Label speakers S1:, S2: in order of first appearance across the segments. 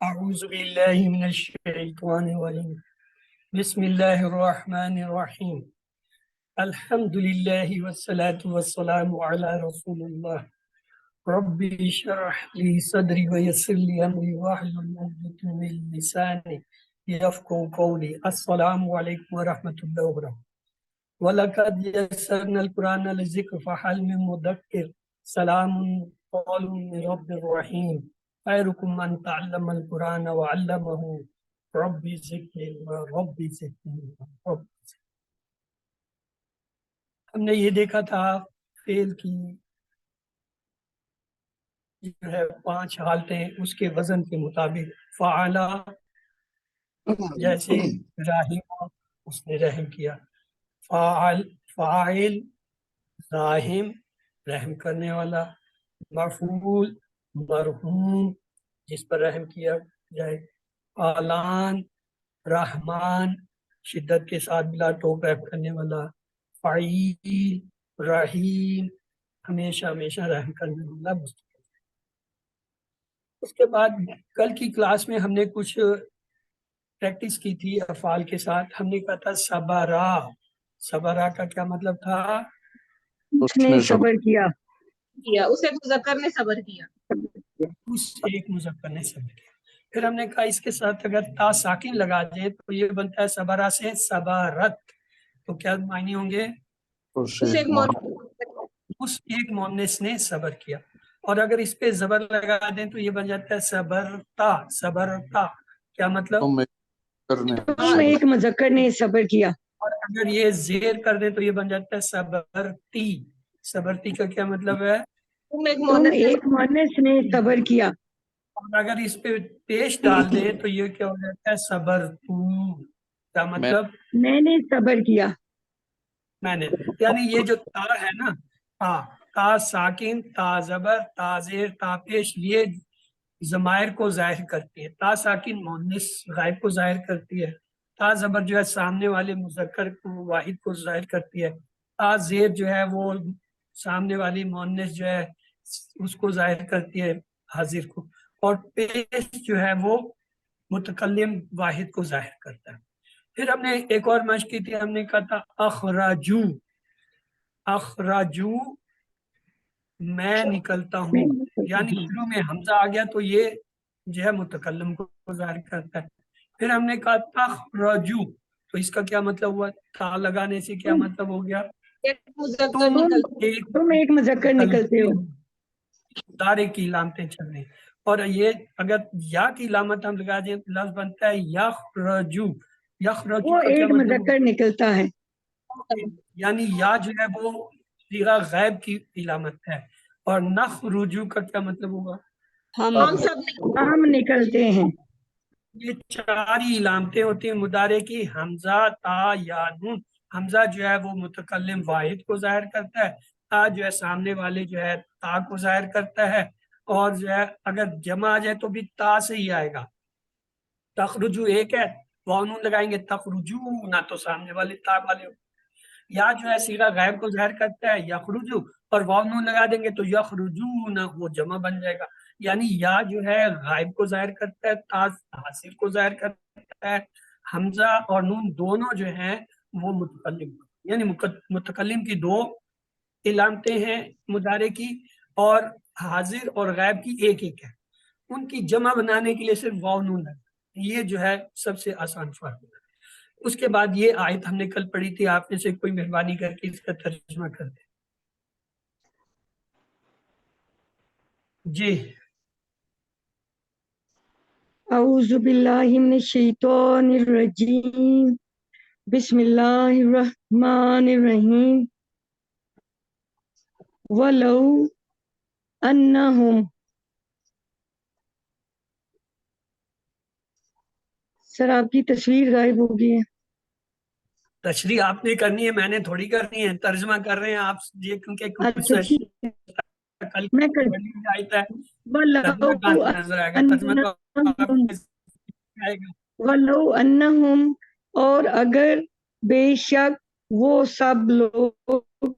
S1: أعوذ بالله من الشيطان الرجيم بسم الله الرحمن الرحيم الحمد لله والصلاة والسلام على رسول الله ربي اشرح لي صدري ويسر لي أمري واحلل عقدة من لساني يفقهوا قولي السلام عليكم ورحمة الله وبركاته ولقد يسرنا القرآن للذكر فهل من مدكر سلام قول من رب الرحيم خيركم من تعلم القرآن وعلمه ربي زدني علما ربي زدني علما ربي زدني. ہم نے یہ دیکھا تھا فعل کی جو ہے 5 حالتیں اس کے وزن کے مطابق فعلا جیسے راہم اس نے رحم کیا فاعل راہم رحم کرنے والا مفعول مرحوم جس پر رحم کیا جائے فعلان رحمان شدت کے ساتھ بلا ٹوک رحم کرنے والا فعیل رحیم ہمیشہ ہمیشہ رحم کرنے والا مستقل. اس کے بعد کل کی کلاس میں ہم نے کچھ پریکٹس کی تھی افعال کے ساتھ. ہم نے کہا تھا صبرا. صبرا کا کیا مطلب تھا؟
S2: اس نے صبر کیا.
S3: اس ایک مذکر نے صبر کیا.
S1: اس ایک مذکر نے صبر کیا. پھر ہم نے کہا اس کے ساتھ اگر تا ساکن لگا دیں تو یہ بنتا ہے صبرا سے صبرت. تو کیا معنی ہوں گے؟ اس ایک مؤنث نے صبر کیا. اور اگر اس پہ زبر لگا دیں تو یہ بن جاتا ہے صبرتا. صبرتا کیا مطلب؟
S2: ایک مذکر نے صبر کیا.
S1: اور اگر یہ زیر کر دیں تو یہ بن جاتا ہے صبرتی. صبرتی کا کیا مطلب ہے؟
S2: ایک مؤنث نے صبر کیا.
S1: اور اگر اس پہ پیش ڈال دیں تو یہ کیا ہو جاتا ہے صبرتو. کیا مطلب؟
S2: میں نے صبر کیا.
S1: میں نے یعنی یہ جو تا ہے نا تا ساکن تا زبر تا زیر تا پیش یہ ضمائر کو ظاہر کرتی ہے. تا ساکن مؤنث غائب کو ظاہر کرتی ہے. تا زبر جو ہے سامنے والے مذکر کو واحد کو ظاہر کرتی ہے. تا زیر جو ہے وہ سامنے والی مؤنث جو ہے اس کو ظاہر کرتی ہے حاضر کو. اور پیش جو ہے وہ متکلم واحد کو ظاہر کرتا ہے. پھر ہم نے ایک اور مشق کی تھی. ہم نے کہا تھا اخراجو. اخراجو میں نکلتا ہوں. یعنی شروع میں حمزہ آ گیا تو یہ جو ہے متکلم کو ظاہر کرتا ہے. پھر ہم نے کہا تخرجو تو اس کا کیا مطلب ہوا؟ تا لگانے سے کیا مطلب ہو گیا؟
S2: تم ایک مذکر نکلتے ہو.
S1: دارے کی علامتیں چل رہی. اور یہ اگر یا کی علامت ہم لگا دیں تو لفظ بنتا ہے یخرجو. یخرجو
S2: وہ
S1: کا کیا
S2: ایک
S1: مطلب؟
S2: مذکر نکلتا ہے.
S1: یعنی یا جو ہے وہ صیغہ غائب کی علامت ہے. اور نخرجو کا کیا مطلب ہوگا؟
S2: ہم نکلتے ہیں.
S1: یہ 4 ہی علامتیں ہوتی ہیں مضارع کی. حمزہ تا یا نون. حمزہ جو ہے وہ متکلم واحد کو ظاہر کرتا ہے. تا جو ہے سامنے والے جو ہے تا کو ظاہر کرتا ہے. اور جو ہے اگر جمع آ جائے تو بھی تا سے ہی آئے گا. تخرجو ایک ہے واو نون لگائیں گے تخرجو نہ تو سامنے والے تا والے. یا جو ہے صیغہ غائب کو ظاہر کرتا ہے یخرجو اور واو نون لگا دیں گے تو یخرجون وہ جمع بن جائے گا. یعنی یا جو ہے غائب کو ظاہر کرتا ہے تا حاصل کو ظاہر کرتا ہے. حمزہ اور نون دونوں جو ہیں وہ متکلم یعنی متکلم کی 2 علامتیں ہیں مضارع کی اور حاضر اور غائب کی ایک ہے. ان کی جمع بنانے کے لیے صرف واو نون لگتا ہے. یہ جو ہے سب سے آسان فرق ہے. اس کے بعد یہ آیت ہم نے کل پڑھی تھی. آپ میں سے کوئی مہربانی کر کے اس کا ترجمہ کر دیں. جی.
S2: اعوذ باللہ من الشیطان الرجیم بسم اللہ الرحمن الرحیم وَلَوْ أَنَّهُمْ. سر آپ کی تصویر غائب ہو گئی ہے.
S1: تشریح آپ نے کرنی ہے میں نے تھوڑی کرنی ہے. ترجمہ کر رہے ہیں آپ یہ کیونکہ کل
S2: میں کر
S1: آیت ہے. ترجمہ کہاں نظر آئے گا؟ ترجمہ تو آئے گا.
S2: وَلَوْ أَنَّهُمْ اور اگر بے شک وہ سب لوگ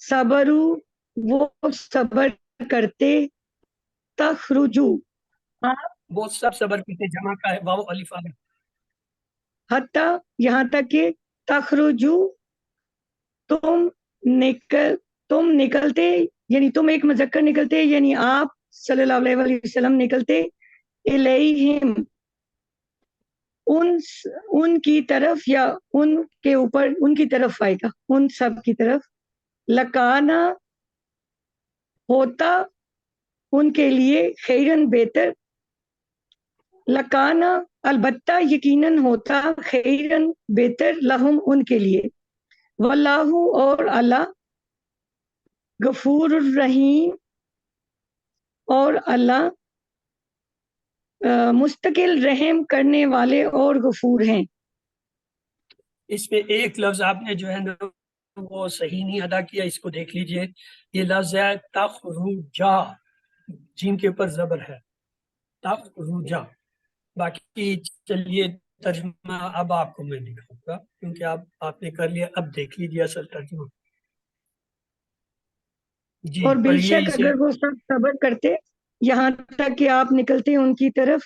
S2: صبرو وہ صبر کرتے تخرجو آپ
S1: وہ سب صبر کی تھے، جمع کا ہے واو الف الف.
S2: حتی یہاں تک کہ تخرجو تم نکلتے، یعنی تم ایک مذکر نکلتے، یعنی آپ صلی اللہ علیہ وسلم نکلتے الیہم ان کی طرف، یا ان کے اوپر، ان کی طرف آئے گا، ان سب کی طرف. لکانا ہوتا ان کے لیے خیرن بہتر، لکانا البتہ یقیناً ہوتا خیرن بہتر لہم ان کے لیے. واللہ اور اللہ غفور الرحیم اور اللہ مستقل رحم کرنے والے اور غفور ہیں.
S1: اس میں ایک لفظ آپ نے جو ہے نا وہ صحیح نہیں ادا کیا، اس کو دیکھ لیجئے. یہ لفظ ہے تخرجا، جیم کے اوپر زبر ہے، تخرجا. باقی چلیے ترجمہ اب آپ کو میں دکھاؤں گا، کیونکہ آپ نے کر لیا. اب دیکھ لیجیے اصل ترجمہ. جی
S2: اور بے
S1: پڑھیے
S2: شک
S1: اسے.
S2: اگر وہ سب صبر کرتے یہاں تک کہ آپ نکلتے ان کی طرف،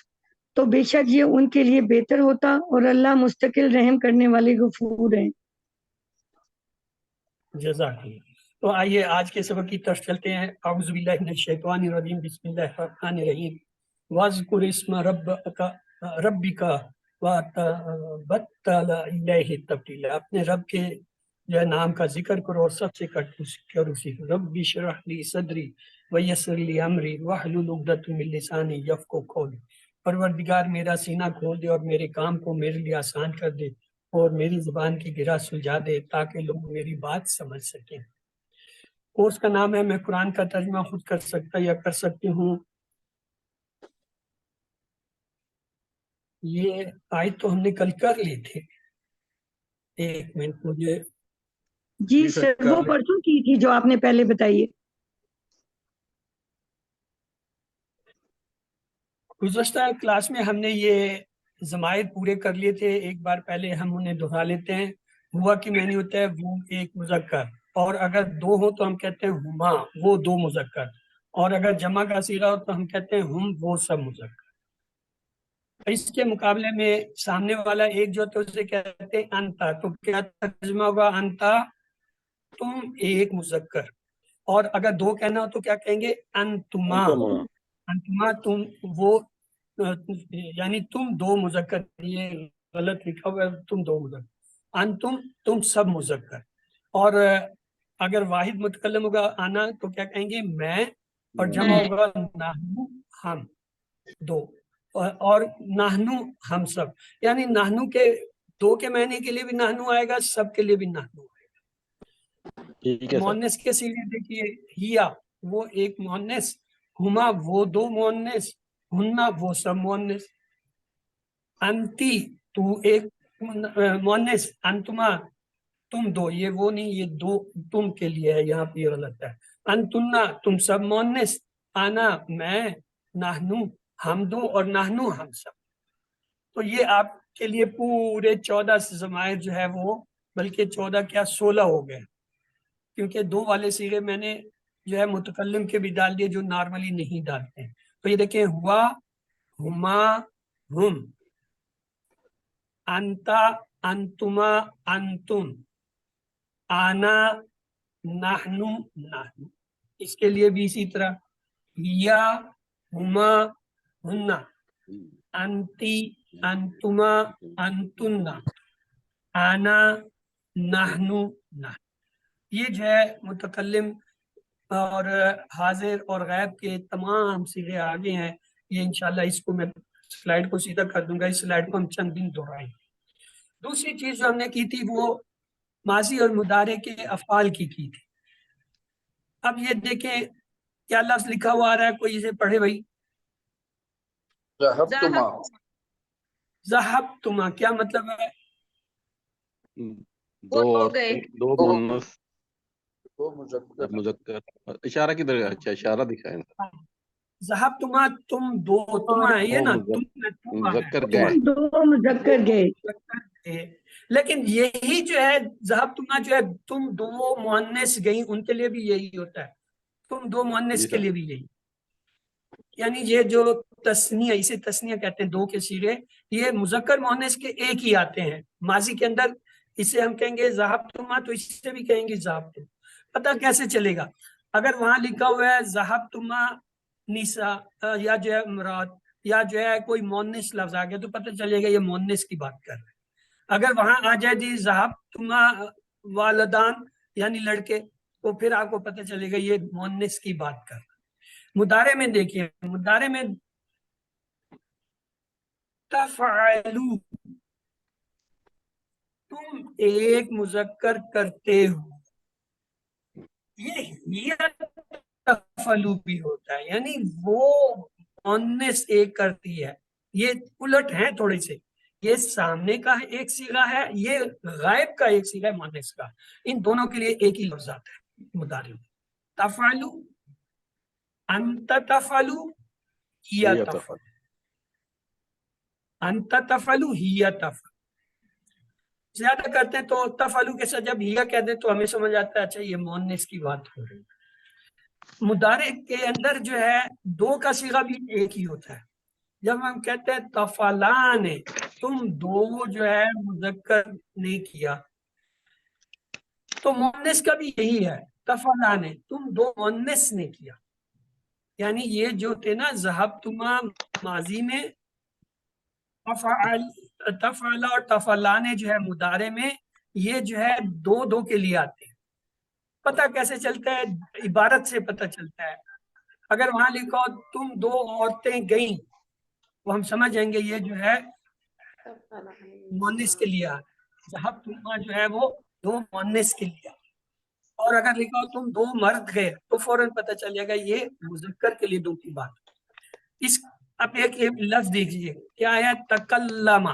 S2: تو بے شک یہ ان کے لیے بہتر ہوتا، اور اللہ مستقل رحم کرنے والے غفور ہیں.
S1: جزاک اللہ. تو آئیے آج کے سبق کی طرف چلتے ہیں. اعوذ باللہ من الشیطان الرجیم، بسم اللہ الرحمن الرحیم. واذکر اسم ربک وتبتل الیہ تبتیلا. اپنے رب کے جو ہے نام کا ذکر کرو اور سب سے کرو سیکھو. رب اشرح لی صدری ویسر لی امری واحلل عقدۃ من لسانی یفقہوا قولی. پروردگار میرا سینہ کھول دے اور میرے کام کو میرے لیے آسان کر دے، اور میری زبان کی گرہ سلجھا دے تاکہ لوگ میری بات سمجھ سکیں. کورس کا نام ہے میں قرآن کا ترجمہ خود کر سکتا یا کر سکتی ہوں. یہ آیت تو ہم نے کل کر لی تھی. ایک منٹ مجھے.
S2: جی سر، وہ پرسوں کی تھی جو آپ نے پہلے بتائی ہے.
S1: گزشتہ کلاس میں ہم نے یہ ضمائر پورے کر لیے تھے. ایک بار پہلے ہم انہیں دہرا لیتے ہیں. ہوا کی معنی ہوتا ہے وہ ایک مذکر، اور اگر دو ہو تو ہم کہتے ہیں ہما وہ دو مذکر، اور اگر جمع کا صیغہ ہو تو ہم کہتے ہیں ہم وہ سب مذکر. اس کے مقابلے میں سامنے والا ایک جو تو اسے کہتے ہیں انتا. تو کیا ترجمہ ہوگا؟ انتا تم ایک مذکر. اور اگر دو کہنا ہو تو کیا کہیں گے؟ انتما. انتما تم وہ، یعنی تم دو مذکر. یہ غلط لکھا ہوا ہے، تم دو مذکر. انتم تم سب مذکر. اور اگر واحد متکلم ہوگا آنا تو کیا کہیں گے؟ میں. اور جمع ہوگا نحنو ہم دو، اور نحنو ہم سب. یعنی نحنو کے دو کے معنی کے لیے بھی نحنو آئے گا، سب کے لیے بھی نحنو آئے گا. مؤنث کے صیغے دیکھیے، ہیا وہ ایک مؤنث، ہما وہ دو مؤنث، ہننا وہ سب مؤنث. انتی تو ایک مؤنث، انتما تم دو، یہ وہ نہیں، یہ دو تم کے لیے ہے، یہاں پہ غلط ہے. انتنا تم سب مؤنث، انا میں، نحنو ہم دو، اور نحنو ہم سب. تو یہ آپ کے لیے پورے 14 ضمائر جو ہے وہ، بلکہ 14 کیا 16 ہو گئے، کیونکہ دو والے صیغے میں نے جو ہے متکلم کے بھی ڈال دیے جو نارملی نہیں ڈالتے ہیں. تو یہ دیکھیں، ہوا، ہما، ہم، انتا، انتما، انتم، آنا، نحنو، نحنو. اس کے لیے بھی اسی طرح، یا، ہما، ہننا، انتی، انتما، انتنا، آنا، نحنو، نحن. یہ جو ہے متکلم اور حاضر اور غائب کے تمام صیغے آگے ہیں. یہ انشاءاللہ اس کو میں سلائیڈ کو سیدھا کر دوں گا، اس سلائیڈ کو ہم چند دن دہرائیں. دوسری چیز جو ہم نے کی تھی وہ ماضی اور مضارع کے افعال کی تھی. اب یہ دیکھیں کیا لفظ لکھا ہوا آ رہا ہے، کوئی اسے پڑھے بھائی. ذہبتما کیا مطلب ہے؟
S3: وہ گئے.
S4: دو مؤنث مذکر. اشارہ کی طرح، اچھا اشارہ دکھائیں.
S1: ذہبتما تم دو، تم ہے یہ نا، تم
S4: مذکر گئے.
S2: تم دو مذکر گئے.
S1: لیکن یہی جو ہے ذہبتما جو ہے تم دو مؤنث گئی، ان کے لیے بھی یہی ہوتا ہے. تم دو مؤنث کے لیے بھی یہی. یعنی یہ جو تسنیہ، اسے تسنیہ کہتے ہیں، دو کے سیغے، یہ مذکر مؤنث کے ایک ہی آتے ہیں ماضی کے اندر. اسے ہم کہیں گے ذہبتما، تو اس سے بھی کہیں گے ذہبتم. پتہ کیسے چلے گا؟ اگر وہاں لکھا ہوا ہے ذہبتما نساء، یا جو ہے مراد، یا جو ہے کوئی مؤنث لفظ آ گیا، تو پتہ چلے گا یہ مؤنث کی بات کر رہے ہیں. اگر وہاں آ جائے جی ذہبتما والدان یعنی لڑکے، تو پھر آپ کو پتہ چلے گا یہ مؤنث کی بات کر رہے ہیں. مضارع میں دیکھیے، مضارع میں تفعلو، تم ایک مذکر کرتے ہو، یہ تفعلو بھی ہوتا ہے، یعنی وہ مؤنث ایک کرتی ہے. یہ الٹ ہیں تھوڑے سے، یہ سامنے کا ایک صیغہ ہے، یہ غائب کا ایک صیغہ ہے مؤنث کا. ان دونوں کے لیے ایک ہی لفظ آتا ہے مضارع میں. تفعلو، انت تفعلو، ہی
S4: هي
S1: تفعلو، انت تفعلو، ہی تفعلو. زیادہ کرتے ہیں تو تفعلو کے ساتھ جب ہیا کہتے ہیں تو ہمیں سمجھ آتا ہے اچھا یہ مؤنث کی بات ہو رہی ہے. مضارع کے اندر جو ہے دو کا صیغہ بھی ایک ہی ہوتا ہے. جب ہم کہتے ہیں تفعلان، تم دو جو ہے مذکر نے کیا، تو مؤنث کا بھی یہی ہے، تفعلان تم دو مؤنث نے کیا. یعنی یہ جو تھے نا ذہبتما ماضی میں، تفعل اور تفعلان جو ہے مضارع میں، یہ جو ہے دو دو کے لیے آتے ہیں. پتہ کیسے چلتا ہے؟ عبارت سے پتہ چلتا ہے. اگر وہاں لکھو تم دو عورتیں گئیں، تو ہم سمجھ جائیں گے یہ جو ہے مؤنث کے لیے آ رہا ہے. ذہبتما جو ہے وہ دو مؤنث کے لیے. اور اگر لکھو تم دو مرد گئے، تو فوراً پتہ چلے گا یہ مذکر کے لیے دو کی بات. اس اب ایک لفظ دیکھیے کیا ہے، تکلم.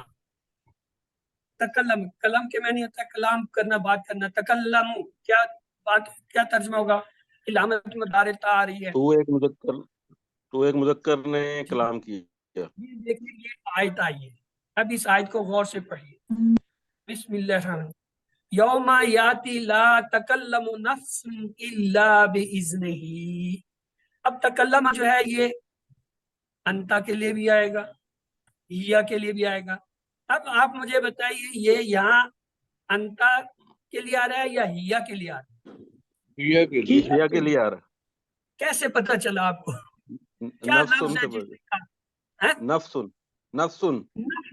S1: تکلم کلام کے معنی ہوتا ہے کلام کرنا، بات کرنا. تکلم کیا بات، کیا ترجمہ ہوگا؟ علامت مدار تا آ رہی ہے.
S4: تو ایک مذکر نے کلام کیا.
S1: یہ دیکھیے یہ آیت آئی ہے، اب اس آیت کو غور سے پڑھیے. بسم اللہ الرحمن الرحیم. یوم یاتی لا تکلم نفس الا باذنہ. اب تکلم جو ہے یہ انتا کے لیے بھی آئے گا، ہیا کے لیے بھی آئے گا. اب آپ مجھے بتائیے یہ یہاں انتا کے لیے آ رہا ہے یا ہیا کے لیے آ رہا ہے؟
S4: ہیا کے لیے آ رہا
S1: کیسے پتہ چلا آپ کو؟
S4: ہے.
S1: کیا
S4: نفسن
S1: لفظ ہے
S4: سے
S1: جس
S4: بڑھ،
S1: نے کہا؟
S4: نفسن.
S1: نفس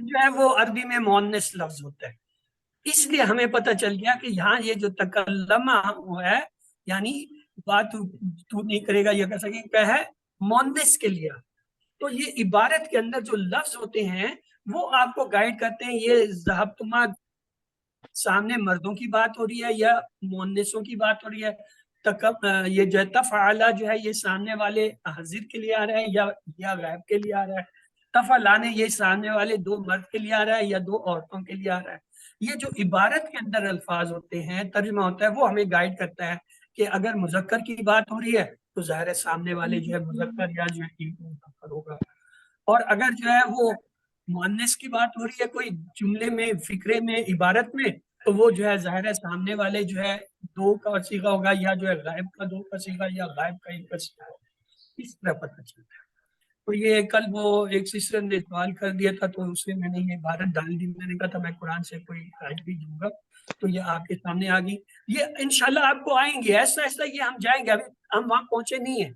S1: جو ہے وہ عربی میں مؤنث لفظ ہوتا ہے، اس لیے ہمیں پتہ چل گیا کہ یہاں یہ جو تکلمہ ہے یعنی بات تو نہیں کرے گا یا کر سکے کیا ہے، مؤنث کے لیے. تو یہ عبارت کے اندر جو لفظ ہوتے ہیں وہ آپ کو گائیڈ کرتے ہیں یہ ذہبتما سامنے مردوں کی بات ہو رہی ہے یا مؤنثوں کی بات ہو رہی ہے. یہ جو ہے تفعلا جو ہے یہ سامنے والے حاضر کے لیے آ رہا ہے یا غائب کے لیے آ رہا ہے. تفعلان یہ سامنے والے دو مرد کے لیے آ رہا ہے یا دو عورتوں کے لیے آ رہا ہے. یہ جو عبارت کے اندر الفاظ ہوتے ہیں، ترجمہ ہوتا ہے، وہ ہمیں گائیڈ کرتا ہے کہ اگر مذکر کی بات ہو رہی ہے تو ظاہر ہے سامنے والے جو ہے مذکر یا جو ہے مذکر ہوگا. اور اگر جو ہے وہ مؤنث کی بات ہو رہی ہے کوئی جملے میں، فکرے میں، عبارت میں، تو وہ جو ہے ظاہر ہے سامنے والے جو ہے دو کا صیغہ ہوگا یا جو ہے غائب کا دو کا صیغہ یا غائب کا ایک کا صیغہ. اس طرح پتہ چلتا ہے. تو یہ کل وہ ایک سسٹر نے سوال کر دیا تھا تو اس میں نے یہ عبارت ڈال دی. میں نے کہا تھا میں قرآن سے کوئی آیت بھی دوں گا، تو یہ آپ کے سامنے آ گئی. یہ انشاءاللہ آپ کو آئیں گے ایسا ایسا، یہ ہم جائیں گے. ابھی ہم وہاں پہنچے نہیں ہیں،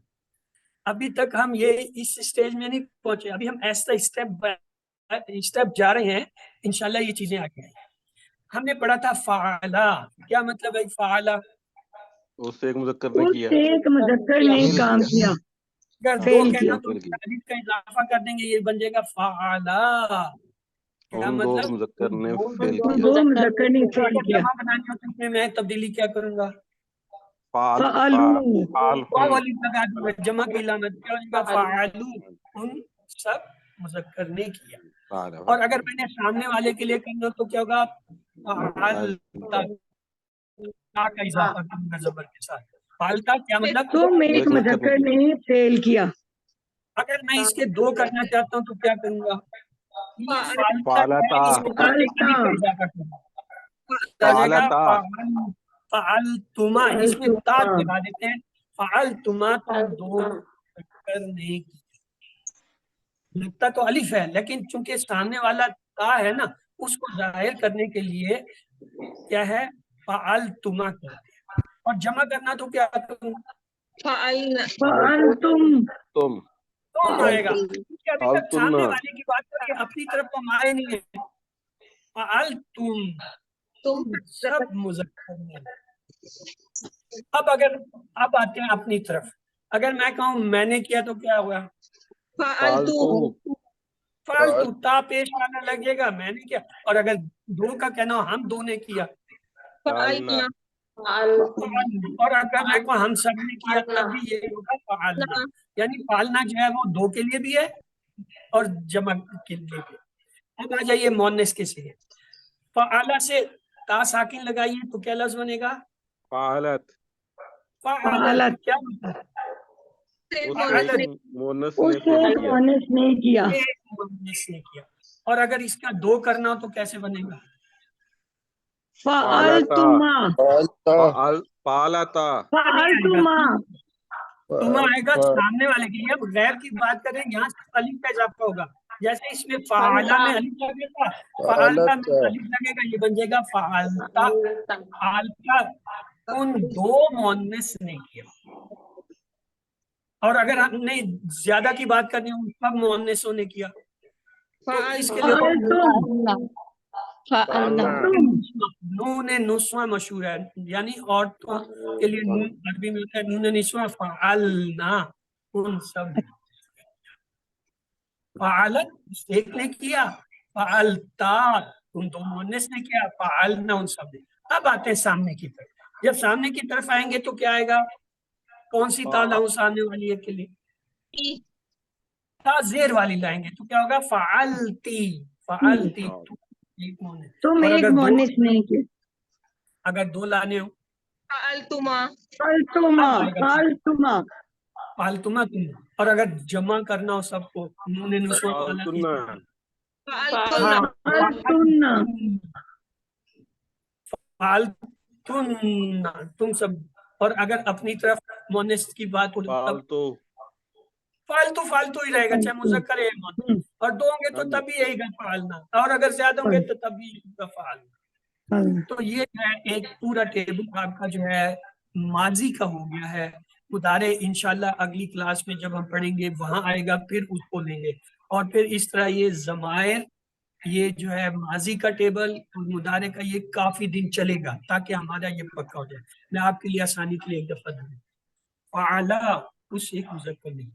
S1: ابھی تک ہم یہ اس سٹیج میں نہیں پہنچے. ابھی ہم ایسا اسٹیپ جا رہے ہیں، انشاءاللہ یہ چیزیں آگے آئیں. ہم نے پڑھا تھا فعلا، کیا مطلب ہے فعلا؟
S4: اس سے ایک مذکر نے
S2: اس
S4: کیا،
S2: سے ایک مذکر نے
S4: فعل
S2: کام کیا،
S1: اگر دو
S2: فعل
S1: کہنا
S2: کیا.
S1: تو تعریف کا اضافہ کر دیں گے، یہ بن جائے گا فعلا. کیا
S4: ان دو
S1: مطلب؟
S4: مذکر نے فعل
S2: تو
S4: کیا.
S2: دو مذکر نے
S1: تو
S2: فعل
S1: اگر
S2: کیا.
S1: جمع بنانی ہو تو اس میں میں تبدیلی کیا کروں گا؟
S2: فعلو،
S1: واو والی لگا دوں گا، جمع کی علامت کیا ہوگا؟ فعلو، ان سب مذکر نے کیا. اور اگر میں نے سامنے والے کے لیے کرنا تو کیا ہوگا؟ فعلتا کا اضافہ کروں گا زبر کے ساتھ. فعلتا کیا مطلب؟
S2: تم ایک مذکر نے فعل کیا.
S1: اگر میں اس کے دو کرنا چاہتا ہوں تو کیا کروں گا؟
S4: فعلتا.
S1: فعلتما، اس میں تا لگا دیتے ہیں. فعلتما، تم دو مذکر نے کیا. لگتا تو الف ہے لیکن چونکہ سامنے والا تا ہے نا اس کو ظاہر کرنے کے لیے کیا ہے فعلتما کرتے ہیں. اور جمع کرنا تو کیا کروں
S3: فعلنا
S2: فعلتم
S4: تم
S1: تم آئے گا کیونکہ ابھی تک
S4: فعلتن
S1: سامنے والے کی بات کر کے اپنی طرف تو ہم آئے نہیں ہیں. فعلتم
S3: تم
S1: سب مذکر میں. اب آتے ہیں اپنی طرف. اگر میں کہوں میں نے کیا تو کیا ہوگا
S3: فعلتو
S4: فعلتو
S1: فالتو تا پیش آنا لگے گا میں نے کیا. اور اگر دو کا کہنا ہو ہم دو نے کیا
S3: فعلنا
S1: اور اگر میں کہوں ہم سب نے کیا تب بھی یہ ہوگا فعلنا. یعنی پالنا جو ہے وہ دو کے لیے بھی ہے اور جمع کے لیے بھی. اب آ جائیے مؤنث کے سے فعلا سے تا ساکن لگائیے تو کیا لفظ بنے گا
S4: فعلت
S1: فعلت.
S2: فعلت
S1: کیا مطلب
S3: ایک
S4: اس
S3: مؤنث
S4: ایک
S3: نے
S4: مؤنث نے
S2: اس
S4: سے
S2: ایک
S4: کیا
S2: مؤنث نے کیا.
S1: ایک مؤنث نے کیا. اور اگر اس کا دو کرنا ہو تو کیسے بنے گا
S2: فعلتما
S4: فعلتا
S2: فعلتما
S1: تما آئے گا سامنے والے کے لیے. اب غیر کی بات کریں یہاں سے الف کا اضافہ ہوگا. جیسے اس میں فعلا میں الف لگے گا فعلتا میں الف لگے گا یہ بن جائے گا فعلتا. فعلتا ان دو مؤنث نے کیا. اور اگر ہم نے زیادہ کی بات کرنی ہو سب مؤنثوں نے کیا تو اس کے لیے
S2: فعلتم
S4: فعلنا
S1: نون نسواں مشہور ہے. یعنی عورتوں کے لیے نون عربی میں ہوتا ہے نون نسواں. فعلنا ان سب نے. فعلت ایک نے کیا فعلتا ان دو مؤنث نے کیا فعلنا ان سب نے. اب آتے ہیں سامنے کی طرف. جب سامنے کی طرف آئیں گے تو کیا آئے گا کون سی تا لاؤں سامنے والی کے لیے تا زیر والی لائیں گے تو کیا ہوگا فعلتی فعلتی. ایک مؤنث.
S2: تم
S1: اور
S2: ایک
S1: اگر دو
S2: مؤنث نے کیا.
S1: اگر دو لانے ہو
S3: فعلتما
S2: فعلتما
S1: اب آئے گا
S2: فعلتما
S1: فالتما تم. اور اگر جمع کرنا ہو سب کو نون نسواں والا
S4: فعلتن
S3: فعلتن
S2: فعلتن
S1: فالتن تم سب. اور اگر اپنی طرف مؤنث کی بات ہو تب
S4: فالتو
S1: فالتو فالتو ہی رہے گا چاہے مذکر ہے مؤنث. اور دو ہوں گے تو تب بھی یہی گا فعلنا. اور اگر زیادہ ہوں گے تو تب بھی یہی گا فعلنا. تو یہ جو ہے ایک پورا ٹیبل آپ کا جو ہے ماضی کا ہو گیا ہے. مضارع انشاءاللہ اگلی کلاس میں جب ہم پڑھیں گے وہاں آئے گا پھر اس کو لیں گے. اور پھر اس طرح یہ ضمائر یہ جو ہے ماضی کا ٹیبل اور مضارع کا یہ کافی دن چلے گا تاکہ ہمارا یہ پکا ہو جائے. میں آپ کے لیے آسانی کے لیے ایک دفعہ دوں فعلا اس ایک مذکر نہیں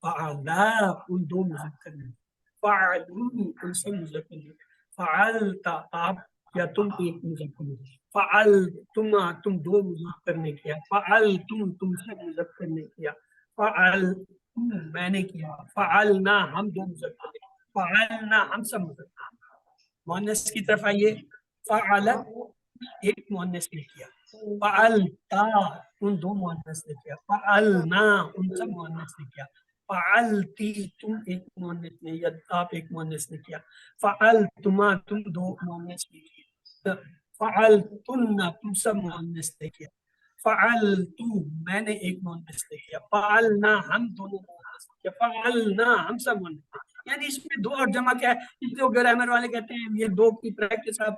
S1: فعلا ان دو مذکر نہیں فعلو ان سب مذکر نہیں فعلتا آپ یا تم ایک مذکر نہیں فعلتما تم دو مذکر نے کیا فعلتم تم سب مذکر نے کیا فعلتم میں نے کیا فعلنا ہم دو مذکر نے فعلنا ہم سب مذکر. مؤنث کی طرف آئیے فعلت ایک مؤنث نے کیا فعلتا ان دو مؤنث نے کیا فعلنا ان سب مؤنث نے کیا فعلتی تم ایک مؤنث نے یا آپ ایک مؤنث نے کیا فعلتما تم دو مؤنث نے کیا فعلتن تم سب مؤنث نے کیا فعلتو میں نے ایک مؤنث نے کیا فعلنا ہم دونوں مؤنث نے کیا فعلنا ہم سب مؤنث نے. یعنی اس میں دو اور جمع کیا ہے. اس جو گرامر والے کہتے ہیں یہ دو کی پریکٹس آپ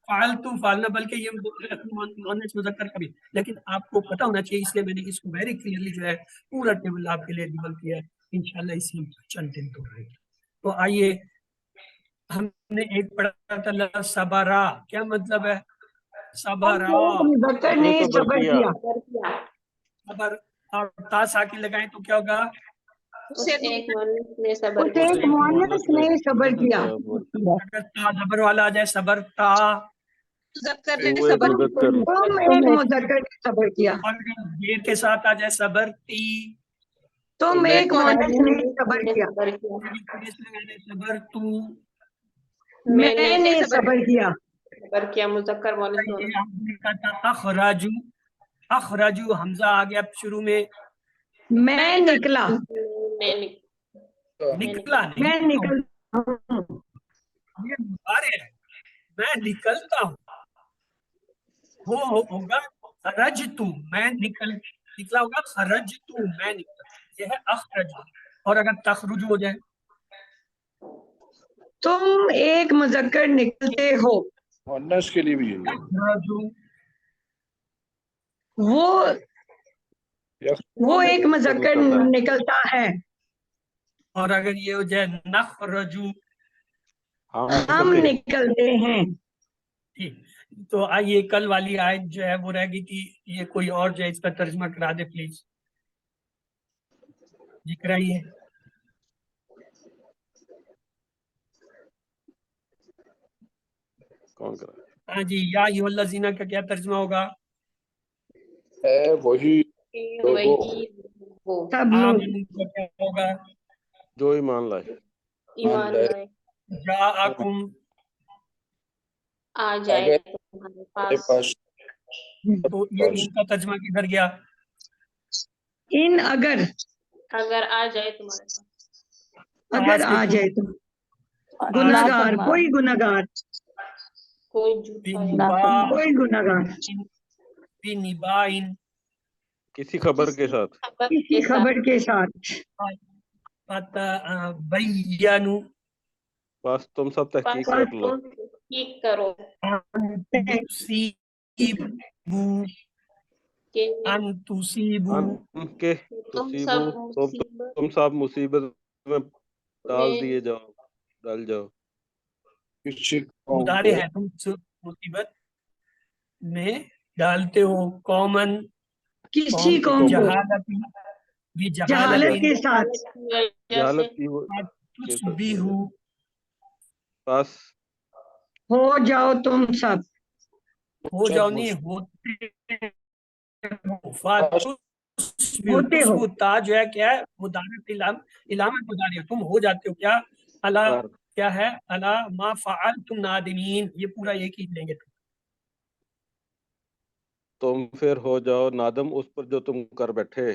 S1: فعلتو فعلنا بلکہ یہ مؤنث مذکر کا بھی. لیکن آپ کو پتہ ہونا چاہیے اس لیے میں نے اس کو ویری کلیئرلی جو ہے پورا ٹیبل آپ کے لیے ڈیولپ کیا ہے. انشاءاللہ اسی میں چند دن تو رہے گا. تو آئیے ہم نے ایک پڑھا تھا لفظ صبرا. کیا مطلب ہے صبرا
S2: مذکر نے صبر کیا.
S1: صبر اور تا ساکن لگائیں تو کیا ہوگا
S3: اسے
S5: ایک مؤنث نے صبر
S2: اس ایک مؤنث نے صبر کیا.
S1: اگر تا زبر والا آ جائے صبر تا
S3: مذکر نے
S4: وہ ایک
S3: صبر
S4: مذکر
S2: تم ایک مذکر نے صبر کیا.
S1: اور اگر دیر کے ساتھ آ جائے صبر تی
S2: تم ایک مؤنث نے صبر کیا.
S1: صبر تو
S2: میں نے صبر کیا.
S5: صبر کیا مذکر مؤنث دونوں.
S1: یہ آپ نے کہا تھا اخراجو اخراجو حمزہ آ گیا شروع میں
S2: میں نکلا.
S5: میں
S1: نکلا
S2: میں
S1: نہیں
S2: نکل
S1: یہ مضارع ہے میں نکلتا ہوں وہ ہوگا خرجتو میں نکلا ہوگا خرجتو میں نکلا. یہ ہے اخرج اور اگر تخرج ہو جائے
S2: تم ایک مذکر نکلتے ہو،
S6: مؤنث کے لیے بھی یہی ہے.
S1: تخرجو،
S2: وہ ایک مذکر نکلتا ہے.
S1: اور اگر یہ ہو جائے نخرجو،
S2: ہم نکلتے ہیں.
S1: ٹھیک. تو یہ کل والی آیت جو ہے وہ رہ گئی تھی، یہ کوئی اور جو ہے اس کا ترجمہ کرا دے پلیز، جی کرائیے.
S4: کون کرا؟
S1: ہاں جی، یا ایھا الذین کا کیا ترجمہ ہوگا؟
S6: اے وہی لوگوں
S5: وہی وہ
S2: سب لوگ.
S1: آمنو کا کیا ہوگا؟
S4: جو ایمان لائے.
S5: ایمان لائے
S1: جاءکم،
S5: آ جائے
S6: اگر
S5: تمہارے
S6: میرے
S5: پاس.
S6: پاس
S1: تو یہ ان کا ترجمہ کدھر گیا؟
S2: ان اگر
S5: اگر آ جائے تمہارے پاس.
S2: اگر آ جائے تو گناہگار، کوئی گناہگار،
S5: کوئی جھوٹا یا
S1: بنباء،
S2: کوئی گناہگار
S1: بنباء،
S4: کسی خبر کے ساتھ.
S5: خبر
S2: کسی
S5: کے ساتھ.
S2: خبر کے ساتھ.
S1: فتبینوا،
S4: بس تم سب تحقیق
S5: پس
S4: کر لو.
S5: تم ٹھیک کرو کہ
S1: ان تصیبوا
S4: ان کے
S5: تم
S4: تصیبو،
S5: سب مصیبت
S4: تم سب مصیبت میں ڈال
S5: میں
S4: دیے جاؤ، ڈل جاؤ.
S6: کسی قوم
S1: مدارے
S6: کو
S1: ہیں، تم مصیبت میں ڈالتے ہو، قومن،
S2: کسی
S4: کی
S2: قوم کو جہالت کے ساتھ.
S5: کی وجہ سے
S4: جہالت کی کے ساتھ.
S1: تصبحوا،
S4: بس
S2: ہو جاؤ تم سب.
S1: ہو جاؤ نہیں ہوتے
S2: ہوتے ہو.
S1: تا جو ہے کیا ہے مدارت علامت مداری ہے، تم ہو جاتے ہو کیا اللہ
S4: کر
S1: کیا ہے اللہ ما فعلتم نادمین، یہ پورا یہ کھینچ لیں گے.
S4: تم پھر ہو جاؤ نادم اس پر جو تم کر بیٹھے.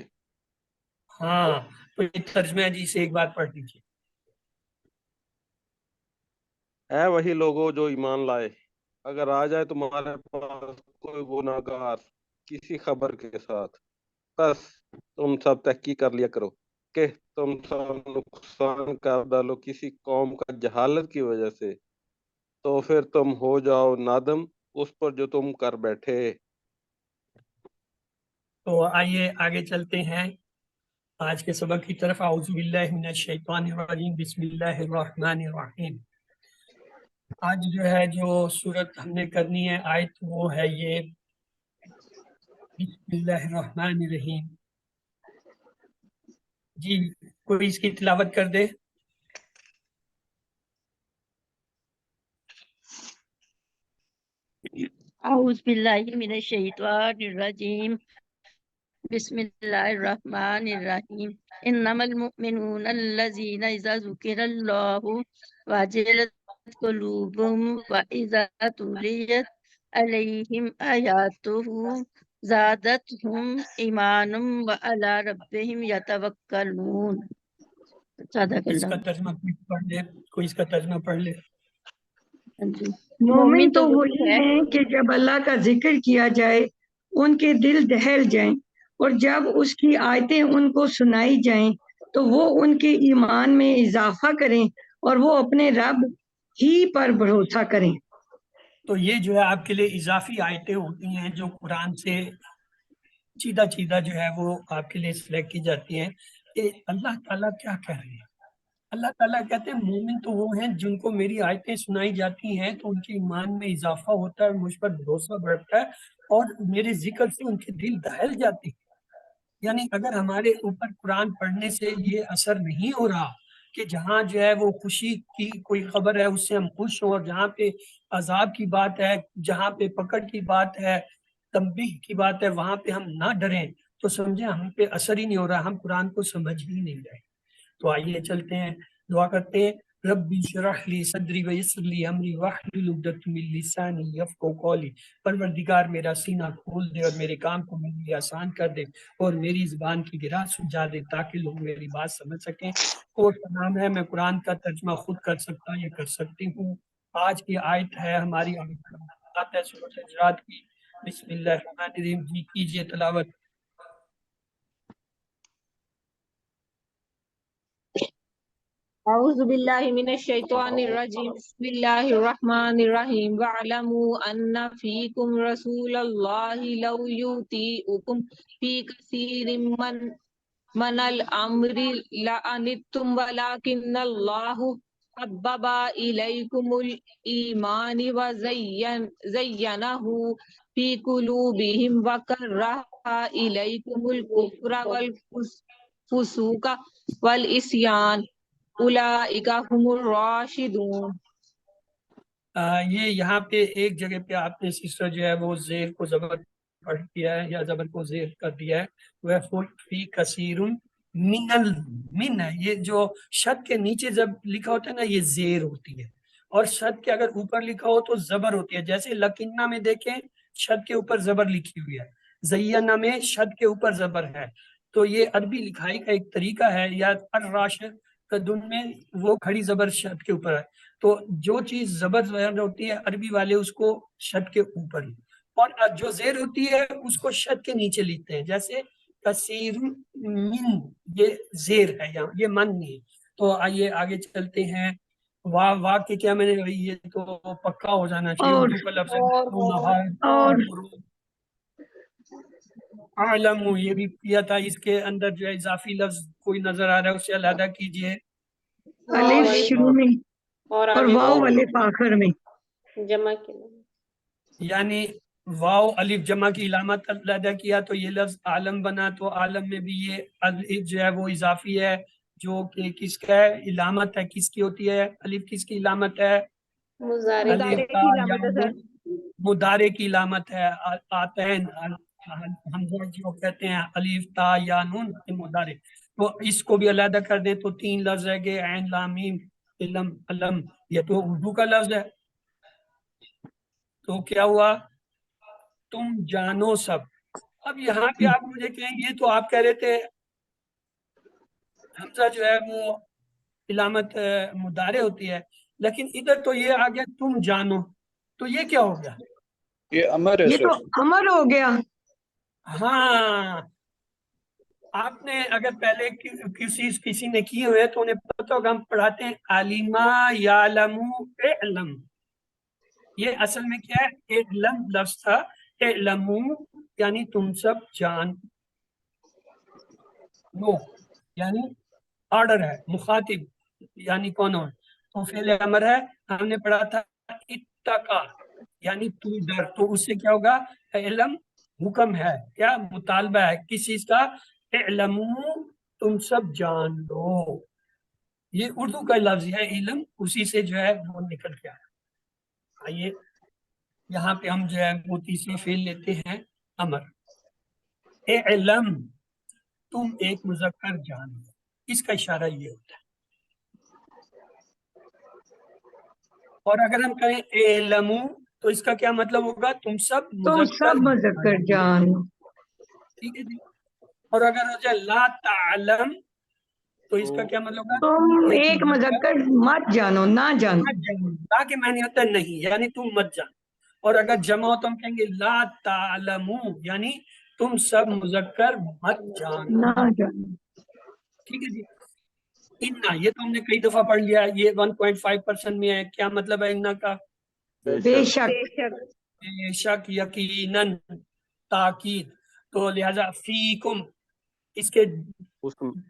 S1: ہاں تو یہ ترجمہ ہے جی، سے ایک بات پڑھ لیجیے.
S4: اے وہی لوگوں جو ایمان لائے، اگر آ جائے تمہارے پاس کوئی گناہگار کسی خبر کے ساتھ، بس تم سب تحقیق کر لیا کرو کہ تم سب نقصان کر ڈالو کسی قوم کا جہالت کی وجہ سے، تو پھر تم ہو جاؤ نادم اس پر جو تم کر بیٹھے.
S1: تو آئیے آگے چلتے ہیں آج کے سبق کی طرف. اعوذ باللہ من الشیطان الرجیم، بسم اللہ الرحمن الرحیم. آج جو ہے جو سورت ہم نے کرنی ہے آیت وہ ہے یہ بسم اللہ الرحمن الرحیم. جی کوئی اس کی تلاوت کر دے.
S7: اعوذ باللہ من الشیطان الرجیم، بسم اللہ الرحمن الرحیم. انما المؤمنون الذین اذا ذکر اللہ وجلت قلوبهم واذا تلیت علیہم آیاتہ زادتہم ایمانا وعلی ربہم یتوکلون. صدق
S1: اس کا
S7: اللہ.
S1: ترجمہ کوئی پڑھ لے، کوئی اس کا ترجمہ پڑھ لے.
S2: مومن تو وہی ہیں کہ جب اللہ کا ذکر کیا جائے ان کے دل دہل جائیں، اور جب اس کی آیتیں ان کو سنائی جائیں تو وہ ان کے ایمان میں اضافہ کریں اور وہ اپنے رب ہی پر بھروسہ کریں.
S1: تو یہ جو ہے آپ کے لیے اضافی آیتیں ہوتی ہیں جو قرآن سے چیدہ چیدہ جو ہے وہ آپ کے لیے سلیکٹ کی جاتی ہیں کہ اللہ تعالیٰ کیا کہہ رہے ہیں. اللہ تعالیٰ کہتے ہیں مومن تو وہ ہیں جن کو میری آیتیں سنائی جاتی ہیں تو ان کے ایمان میں اضافہ ہوتا ہے، مجھ پر بھروسہ بڑھتا ہے اور میرے ذکر سے ان کے دل دہل جاتے ہیں. یعنی اگر ہمارے اوپر قرآن پڑھنے سے یہ اثر نہیں ہو رہا کہ جہاں جو ہے وہ خوشی کی کوئی خبر ہے اس سے ہم خوش ہوں، اور جہاں پہ عذاب کی بات ہے، جہاں پہ پکڑ کی بات ہے، تنبیہ کی بات ہے، وہاں پہ ہم نہ ڈریں تو سمجھیں ہم پہ اثر ہی نہیں ہو رہا، ہم قرآن کو سمجھ ہی نہیں رہے. تو آئیے چلتے ہیں، دعا کرتے ہیں. ربی اشرح لی صدری ویسر لی امری واحلل عقدۃ من لسانی یفقہوا قولی. پروردگار میرا سینہ کھول دے اور میرے کام کو میرے لیے آسان کر دے اور میری زبان کی گرا سجا دے تاکہ لوگ میری بات سمجھ سکیں. کورٹ کا نام ہے، میں قرآن کا ترجمہ خود کر سکتا یا کر سکتی ہوں. آج کی آیت ہے ہماری آیت ہے سورۃ الحجرات کی. بسم اللہ الرحمن الرحیم. جی کیجیے تلاوت.
S3: أعوذ بالله من الشيطان الرجيم بسم الله الرحمن الرحيم واعلموا أن فيكم رسول الله لو يطيعكم في كثير من الأمر لعنتم ولكن الله حبب إليكم الإيمان وزينه في قلوبهم وكره إليكم الكفر والفسوق والعصيان اولئک هم الراشدون۔
S1: یہ یہاں پہ ایک جگہ پہ آپ نے سسٹر جو ہے وہ زیر کو زبر پڑھ دیا ہے یا زبر کو زیر کر دیا ہے، وہ فی کثیر من ہے، یہ جو شد کے نیچے جب لکھا ہوتا ہے نا یہ زیر ہوتی ہے، اور شد کے اگر اوپر لکھا ہو تو زبر ہوتی ہے، جیسے لکنہ میں دیکھیں شد کے اوپر زبر لکھی ہوئی ہے، زینہ میں شد کے اوپر زبر ہے، تو یہ عربی لکھائی کا ایک طریقہ ہے، یا الراشد دن میں وہ کھڑی زبر شد کے اوپر ہے، تو جو چیز زبر ہوتی ہے عربی والے اس کو شد کے اوپر، اور جو زیر ہوتی ہے اس کو شد کے نیچے لکھتے ہیں، جیسے کثیر من، یہ زیر ہے یہاں، یہ من نہیں ہے۔ تو آئیے آگے چلتے ہیں، واہ کے کیا میں نے یہ تو پکا ہو جانا چاہیے،
S2: اور
S1: اردو کا لفظ ہے
S2: اور
S1: عالم، یہ بھی کیا تھا، اس کے اندر جو ہے اضافی لفظ کوئی نظر آ رہا ہے اسے علیحدہ کیجئے،
S2: الف شروع میں
S5: اور
S2: اور واو الف آخر میں،
S5: جمع کے لیے
S1: یعنی واو الف جمع کی علامت علیحدہ کیا تو یہ لفظ عالم بنا، تو عالم میں بھی یہ الف جو ہے وہ اضافی ہے، جو کہ کس کا ہے، علامت ہے، کس کی ہوتی ہے الف، کس کی علامت ہے،
S5: مضارع
S1: الف تا یا مضارع کی علامت ہے، آتین حمزہ جو کہتے ہیں الف تا یا نون مضارع، تو اس کو بھی علیحدہ کر دیں تو تین لفظ ہے گے، عین لام میم علم علم، یہ تو اردو کا لفظ ہے، تو کیا ہوا، تم جانو سب۔ اب یہاں پہ آپ مجھے کہیں گے تو آپ کہہ رہے تھے حمزہ جو ہے وہ علامت مضارع ہوتی ہے، لیکن ادھر تو یہ آ گیا تم جانو، تو یہ کیا ہو گیا؟
S6: یہ امر ہے
S2: یہ تو
S6: سر،
S2: امر ہو گیا۔
S1: ہاں، آپ نے اگر پہلے کسی نے کیے ہوئے تو انہیں پتہ ہوگا، ہم پڑھاتے ہیں علیما یعلمو اعلم، یہ اصل میں کیا ہے، اعلم لفظ تھا، اعلمو یعنی تم سب جان لو، یعنی آرڈر ہے، مخاطب یعنی کون ہو، تو فعل امر ہے، ہم نے پڑھا تھا اتقا یعنی تو ڈر، تو اس سے کیا ہوگا، علم حکم ہے، کیا مطالبہ ہے کس چیز کا، علمو تم سب جان لو، یہ اردو کا لفظ ہے علم، اسی سے جو ہے وہ نکل کے آیا۔ آئیے یہاں پہ ہم جو ہے وہ تیسری فعل لیتے ہیں امر، علم تم ایک مذکر جان لو، اس کا اشارہ یہ ہوتا ہے، اور اگر ہم کہیں علمو تو اس کا کیا مطلب ہوگا، تم سب
S2: تم سب مذکر جان لو۔
S1: ٹھیک ہے جی، اور اگر ہو جائے لا تعلم تو اس کا کیا مطلب ہوگا،
S2: تم ایک مذکر مت جانو، نہ جانو۔
S1: مت جانو، لا کے معنی ہوتا ہے نہیں، یعنی تم مت جان، اور اگر جمع ہو تو ہم کہیں گے لا تعلمو یعنی تم سب مذکر مت جانو،
S2: نہ جانو۔
S1: ٹھیک ہے جی۔ انا، یہ تو ہم نے کئی دفعہ پڑھ لیا، یہ 1.5% میں ہے، کیا مطلب ہے انا کا،
S2: بے شک،
S1: بے شک، یقیناً، تاکید، تو لہذا فیکم اس کے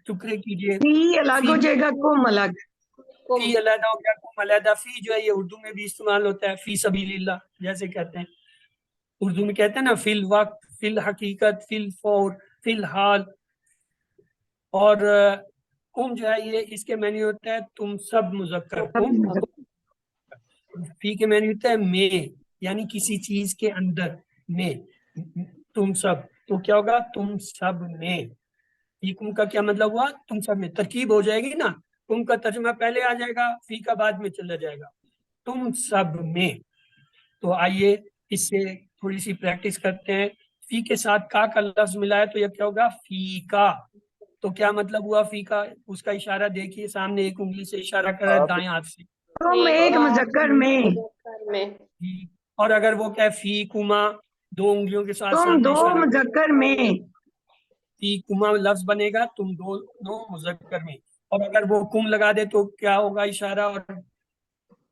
S1: ٹکڑے کیجئے،
S2: فی الگ ہو جائے گا، کم الگ۔
S1: فی علیحدہ ہو گیا، کم علیحدہ، فی جو ہے یہ اردو میں بھی استعمال ہوتا ہے، فی سبیل اللہ جیسے کہتے ہیں، اردو میں کہتے ہیں نا فی الوقت، فی الحقیقت، فی الفور، فی الحال، اور کم جو ہے یہ اس کے معنی ہوتا ہے تم سب مذکر، کم فی کے معنی ہوتا ہے میں، یعنی کسی چیز کے اندر میں، تم سب، تو کیا ہوگا تم سب میں، فیکم کا کیا مطلب ہوا، تم سب میں، ترکیب ہو جائے گی نا، تم کا ترجمہ پہلے آ جائے گا، فی کا بعد میں چلا جائے گا، تم سب میں۔ تو آئیے اس سے تھوڑی سی پریکٹس کرتے ہیں، فی کے ساتھ کا لفظ ملا ہے تو یہ کیا ہوگا، فی کا، تو کیا مطلب ہوا فی کا، اس کا اشارہ دیکھیے سامنے ایک انگلی سے اشارہ کر رہا ہے دائیں ہاتھ سے،
S2: تم ایک مذکر میں،
S1: اور اگر وہ کہ فی کما، دو انگلیوں کے ساتھ
S2: تم
S1: سامنے
S2: دو
S1: اشارہ،
S2: مذکر میں،
S1: فی کما لفظ بنے گا تم دونوں مذکر میں، اور اگر وہ کم لگا دے تو کیا ہوگا اشارہ؟ اور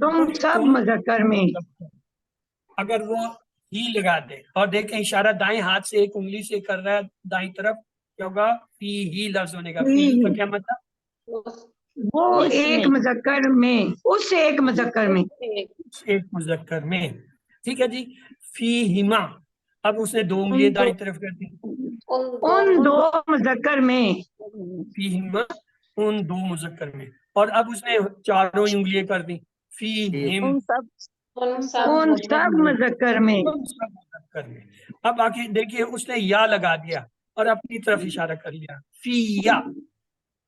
S2: تم سب مذکر میں
S1: اگر وہ ہی لگا دے اور دیکھیں اشارہ دائیں ہاتھ سے ایک انگلی سے کر رہا ہے دائیں طرف، کیا ہوگا؟ فی ہی لفظ ہونے کا. فی ہی کا کیا مطلب؟
S2: وہ
S7: اس
S2: ایک
S7: میں
S2: مذکر میں، اس ایک مذکر میں.
S1: ایک مذکر میں. ٹھیک ہے جی. فی ہما، اب اس نے دو
S7: ان
S1: انگلیاں
S7: دو
S1: دائیں طرف کر دی.
S2: ان دو مذکر میں.
S1: فی ہما ان دو مذکر میں. اور اب اس نے چاروں انگلیاں کر دی. فی ہم
S7: ان سب
S2: ان سب مذکر میں.
S1: ان سب مذکر میں. اب آگے دیکھیے اس نے یا لگا دیا اور اپنی طرف اشارہ کر لیا. فی یا،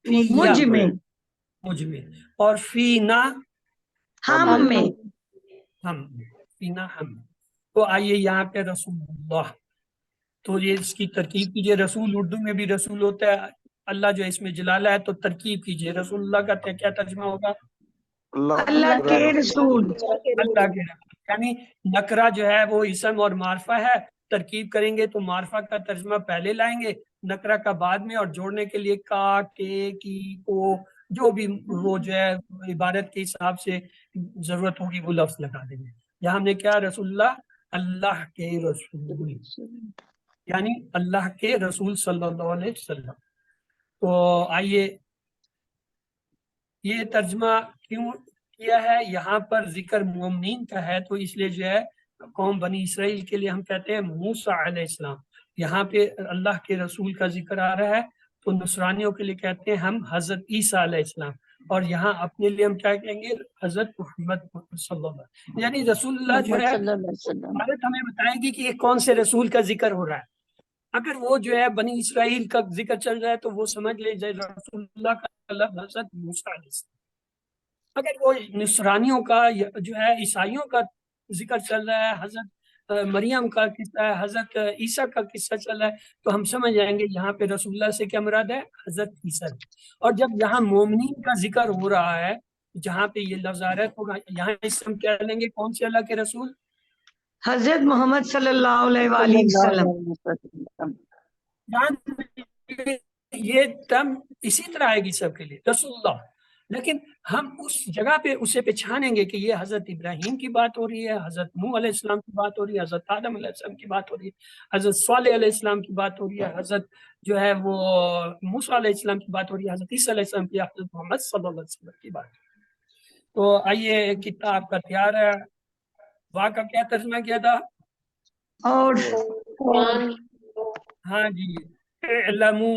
S1: فی یا
S2: مجھ میں،
S1: مجھ میں. اور فی نا
S2: ہم میں.
S1: ہم، فینا ہم. تو آئیے یہاں پہ رسول اللہ، تو یہ اس کی ترکیب کیجئے. رسول اردو میں بھی رسول ہوتا ہے، اللہ جو اس میں جلالہ ہے، تو ترکیب کیجئے. رسول اللہ کا کیا ترجمہ ہوگا؟
S2: اللہ کے رسول.
S1: اللہ کے رسول. یعنی نکرہ جو ہے وہ اسم اور معرفہ ہے، ترکیب کریں گے تو معرفہ کا ترجمہ پہلے لائیں گے، نکرہ کا بعد میں، اور جوڑنے کے لیے کا، کے، کی، کو، جو بھی وہ جو ہے عبارت کے حساب سے ضرورت ہوگی وہ لفظ لگا دیں گے. یہاں ہم نے کیا؟ رسول اللہ، اللہ کے رسول، یعنی اللہ کے رسول صلی اللہ علیہ وسلم. تو آئیے، یہ ترجمہ کیوں کیا ہے؟ یہاں پر ذکر مومنین کا ہے تو اس لیے جو ہے قوم بنی اسرائیل کے لیے ہم کہتے ہیں موسیٰ علیہ السلام. یہاں پہ اللہ کے رسول کا ذکر آ رہا ہے تو نصرانیوں کے لیے کہتے ہیں ہم حضرت عیسیٰ علیہ السلام. اور یہاں اپنے لیے ہم کیا کہیں گے؟ حضرت محمد صلی اللہ علیہ وسلم. یعنی رسول اللہ جو
S7: محمد
S1: ہے
S7: صلی اللہ علیہ وسلم.
S1: عبارت ہمیں بتائے گی کہ یہ کون سے رسول کا ذکر ہو رہا ہے. اگر وہ جو ہے بنی اسرائیل کا ذکر چل رہا ہے تو وہ سمجھ لے جائے رسول اللہ کا لفظ حضرت موسیٰ علیہ السلام. اگر وہ نصرانیوں کا جو ہے عیسائیوں کا ذکر چل رہا ہے، حضرت مریم کا قصہ ہے، حضرت عیسیٰ کا قصہ چل رہا ہے، تو ہم سمجھ جائیں گے یہاں پہ رسول اللہ سے کیا مراد ہے؟ حضرت عیسیٰ. اور جب یہاں مومنین کا ذکر ہو رہا ہے جہاں پہ یہ لفظ آ رہا ہے تو یہاں اس ہم کیا لیں گے؟ کون سے اللہ کے رسول؟
S2: حضرت محمد صلی اللہ علیہ وآلہ وسلم.
S1: یہ ٹرم اسی طرح آئے گی سب کے لیے، رسول اللہ. لیکن ہم اس جگہ پہ اسے پہچانیں گے کہ یہ حضرت ابراہیم کی بات ہو رہی ہے، حضرت نوح علیہ السلام کی بات ہو رہی ہے، حضرت آدم علیہ السلام کی بات ہو رہی ہے، حضرت صالح علیہ السلام کی بات ہو رہی ہے، حضرت جو ہے وہ موسیٰ علیہ السلام کی بات ہو رہی ہے، حضرت عیسیٰ علیہ السلام کی، حضرت محمد صلی اللہ علیہ وسلم کی بات. تو آئیے، کتاب کا تیار ہے. واہ کا کیا ترجمہ کیا تھا؟
S2: اور
S1: ہاں جی، اعلمو،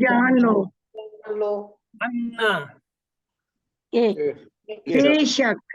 S2: جان لو
S1: انا،
S7: کہ
S2: بے شک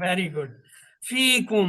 S1: ویری گڈ، فیکم،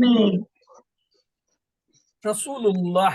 S2: میں
S1: رسول اللہ.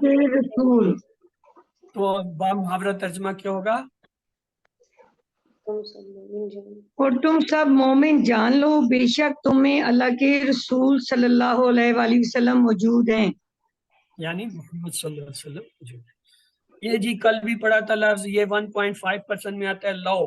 S2: کے رسول.
S1: تو با محاورہ ترجمہ کیا ہوگا؟
S2: اور تم سب مومن جان لو بے شک تم میں اللہ کے رسول صلی اللہ علیہ وآلہ وسلم موجود ہیں.
S1: یعنی محمد صلی اللہ علیہ وسلم موجود ہے. یہ جی کل بھی پڑھا تھا لفظ، یہ 1.5% میں آتا ہے لو.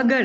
S2: اگر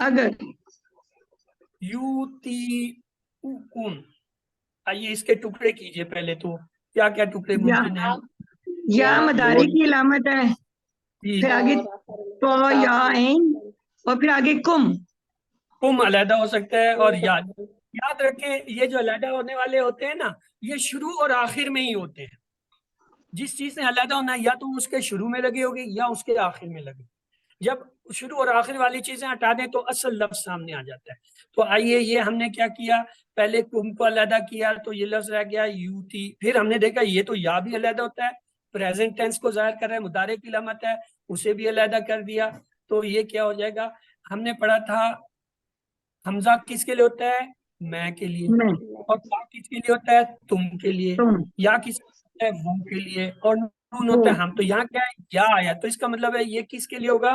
S2: اگر
S1: یوتی کن. آئیے اس کے ٹکڑے کیجئے پہلے. تو کیا کیا ٹکڑے ممکن ہیں؟
S2: یا مداری کی علامت ہے، پھر آگے تو یا عین، اور پھر آگے کم.
S1: کم علیحدہ ہو سکتا ہے، اور یاد رکھیں یہ جو علیحدہ ہونے والے ہوتے ہیں نا، یہ شروع اور آخر میں ہی ہوتے ہیں. جس چیز نے علیحدہ ہونا ہے یا تو اس کے شروع میں لگی ہوگی یا اس کے آخر میں لگی. جب شروع اور آخر والی چیزیں ہٹا دیں تو اصل لفظ سامنے آ جاتا ہے. تو آئیے، یہ ہم نے کیا کیا؟ پہلے کم کو علیحدہ کیا تو یہ لفظ رہ گیا یوتی. پھر ہم نے دیکھا یہ تو یا بھی علیحدہ ہوتا ہے، پریزنٹ ٹینس کو ظاہر کر رہا ہے، مضارع کی علامت ہے، اسے بھی علیحدہ کر دیا. تو یہ کیا ہو جائے گا؟ ہم نے پڑھا تھا حمزہ کس کے لیے ہوتا ہے؟ میں کے لیے.
S2: میں،
S1: اور تا کس کے لیے ہوتا ہے؟ تم کے لیے.
S2: تم،
S1: یا کس کے لیے ہوتا ہے؟ وہ کے لیے. اور نون ہوتا ہے ہم. تو یہاں کیا ہے؟ یا آیا، تو اس کا مطلب ہے یہ کس کے لیے ہوگا؟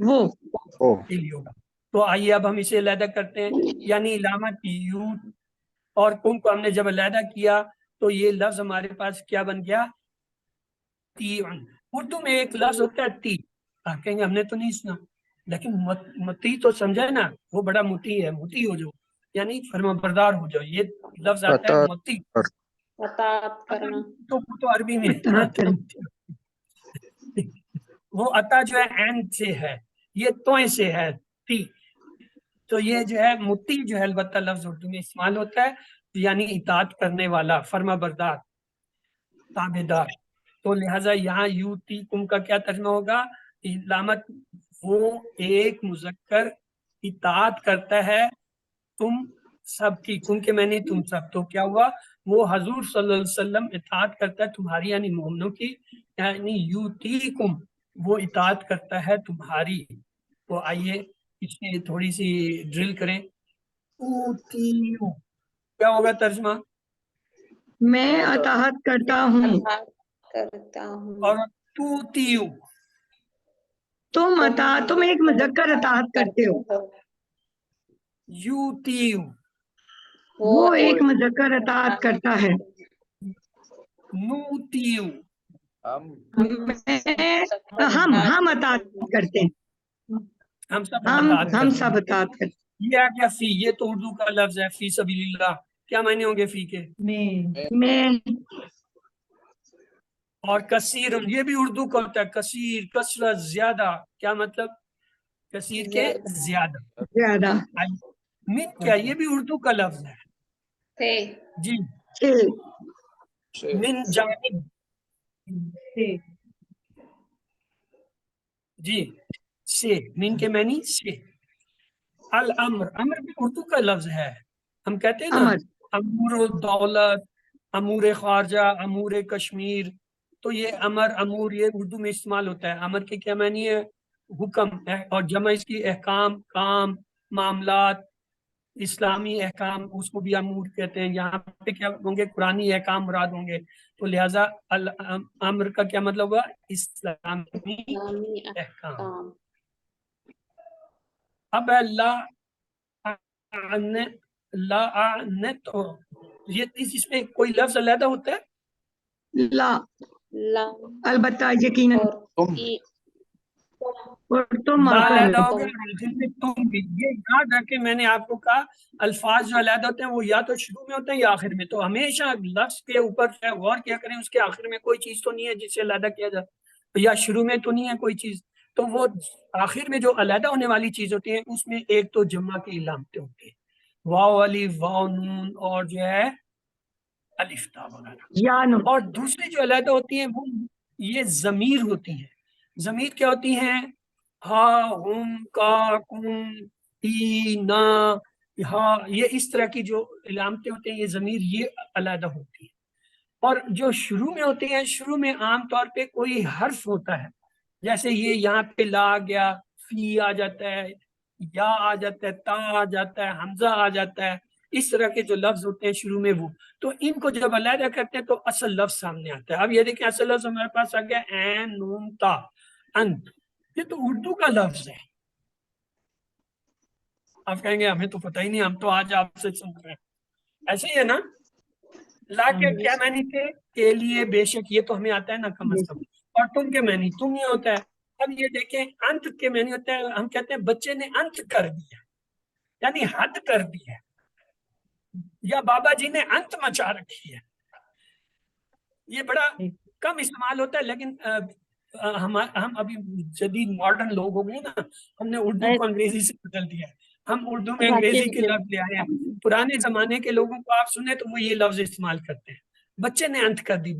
S2: وہ.
S1: کے لیے ہوگا. تو آئیے اب ہم اسے علیحدہ کرتے ہیں. یعنی علامت یو اور کم کو ہم نے جب علیحدہ کیا تو یہ لفظ ہمارے پاس کیا بن گیا؟ تیعن. اردو میں ایک لفظ ہوتا ہے تی. آپ کہیں گے ہم نے تو نہیں سنا، لیکن متی تو سمجھا ہے نا، وہ بڑا متی ہے، متی ہو جو. یعنی فرما بردار ہو جاؤ. یہ لفظ آتا ہے
S6: اطاعت
S1: متی.
S5: اطاعت کرنا.
S1: تو عربی میں
S2: اطاعت کریں.
S1: وہ عطا جو ہے عین سے ہے, یہ توئیں سے ہے تی. تو یہ جو ہے متی جو ہے البتہ لفظ اردو میں استعمال ہوتا ہے, یعنی اطاعت کرنے والا, فرما بردار, تابع دار. تو لہٰذا یہاں یوتی کم کا کیا ترجمہ ہوگا؟ علامت وہ ایک مذکر اطاعت کرتا ہے تم سب کی, کن کے میں نے تم سب. تو کیا ہوا؟ وہ حضور صلی اللہ علیہ وسلم اطاعت کرتا ہے تمہاری یعنی مومنوں کی, یعنی یوتیکم وہ اطاعت کرتا ہے تمہاری. تو آئیے اس میں تھوڑی سی ڈرل کریں. اوتیو کیا ہوگا ترجمہ؟
S2: میں اطاعت کرتا ہوں.
S5: اطاعت کرتا ہوں.
S1: اور توتیو
S2: تم ایک مذکر اطاعت کرتے ہو.
S1: یوتیو
S2: وہ ایک مذکر اطاعت کرتا ہے.
S1: نوتیو
S2: ہم اطاعت کرتے ہیں.
S1: ہم سب اطاعت
S2: ہم
S1: کرتے
S2: سب
S1: ہیں.
S2: اطاعت کرتے ہیں.
S1: یہ آ گیا فی, یہ تو اردو کا لفظ ہے فی سبیل اللہ. کیا معنی ہوں گے فی کے؟
S2: میں
S1: اور کثیر یہ بھی اردو کا ہوتا ہے, کثیر کثرت زیادہ. کیا مطلب؟ کثیر کے زیادہ.
S2: زیادہ.
S1: من کیا یہ بھی اردو کا لفظ ہے
S5: سے.
S1: جی.
S6: سے
S1: من جانب جی سے, من کے معنی سے. الامر امر بھی اردو کا لفظ ہے. ہم کہتے ہیں نا
S2: امر.
S1: امور دولت, امور خارجہ, امور کشمیر. تو یہ امر امور یہ اردو میں استعمال ہوتا ہے. امر کے کیا معنی ہے؟ حکم, اور جمع اس کی احکام, کام, معاملات, اسلامی احکام, اس کو بھی امور کہتے ہیں. یہاں پہ کیا ہوں گے؟ قرآنی احکام مراد ہوں گے. تو لہٰذا امر کا کیا مطلب ہوا؟ اسلامی
S5: اسلامی
S1: احکام.
S5: احکام.
S1: اب لعنت یہ اس میں کوئی لفظ علیحدہ ہوتا ہے؟
S2: لا
S5: لام
S2: البتہ یقیناً.
S5: اور
S6: تم
S5: ای.
S2: اور تم
S1: لا
S2: آقا
S1: علیحدہ
S2: ہو.
S1: ہو گیا, اور دل میں تم بھی. یہ یاد رکھ کے میں نے آپ کو کہا الفاظ جو علیحدہ ہوتے ہیں وہ یا تو شروع میں ہوتے ہیں یا آخر میں. تو ہمیشہ لفظ کے اوپر غور کیا کریں, اس کے آخر میں کوئی چیز تو نہیں ہے جس سے علیحدہ کیا جائے, یا شروع میں تو نہیں ہے کوئی چیز. تو وہ آخر میں جو علیحدہ ہونے والی چیز ہوتی ہے اس میں ایک تو جمع کی علامتیں ہوتی ہیں, واو الف واو نون اور جو ہے الف تا وغیرہ.
S2: یانو.
S1: اور دوسری جو علیحدہ ہوتی ہیں وہ یہ ضمیر ہوتی ہیں. ضمیر کیا ہوتی ہیں؟ ہا ہم کا کم ای نا ہا, یہ اس طرح کی جو علامتیں ہوتی ہیں یہ ضمیر یہ علیحدہ ہوتی ہیں. اور جو شروع میں ہوتے ہیں, شروع میں عام طور پہ کوئی حرف ہوتا ہے, جیسے یہ یہاں پہ لا آ گیا, فی آ جاتا ہے, یا آ جاتا ہے, تا آ جاتا ہے, حمزہ آ جاتا ہے. اس طرح کے جو لفظ ہوتے ہیں شروع میں وہ, تو ان کو جب علیحدہ کرتے ہیں تو اصل لفظ سامنے آتا ہے. اب یہ دیکھیں اصل لفظ ہمارے پاس آ گیا عین نون تا انت. یہ تو اردو کا لفظ ہے. آپ کہیں گے ہمیں تو پتہ ہی نہیں, ہم تو آج آپ سے سن رہے ہیں. ایسے ہی ہے نا. لا کے کیا معنی تھے؟ کے لیے, بے شک, یہ تو ہمیں آتا ہے نا کم از کم. اور تم کے معنی تم یہ ہوتا ہے. اب یہ دیکھیں انت کے معنی ہوتا ہے, ہم کہتے ہیں بچے نے انت کر دیا, یعنی حد کر دی ہے, یا بابا جی نے انت مچا رکھی ہے. یہ بڑا کم استعمال ہوتا ہے, لیکن ہم ابھی جدید ماڈرن لوگ ہو گئے نا, ہم نے اردو کو انگریزی سے بدل دیا ہے. ہم اردو میں انگریزی کے لفظ لے آئے ہیں. پرانے زمانے کے لوگوں کو آپ سنیں تو وہ یہ لفظ استعمال کرتے ہیں, بچے نے انت کر دی,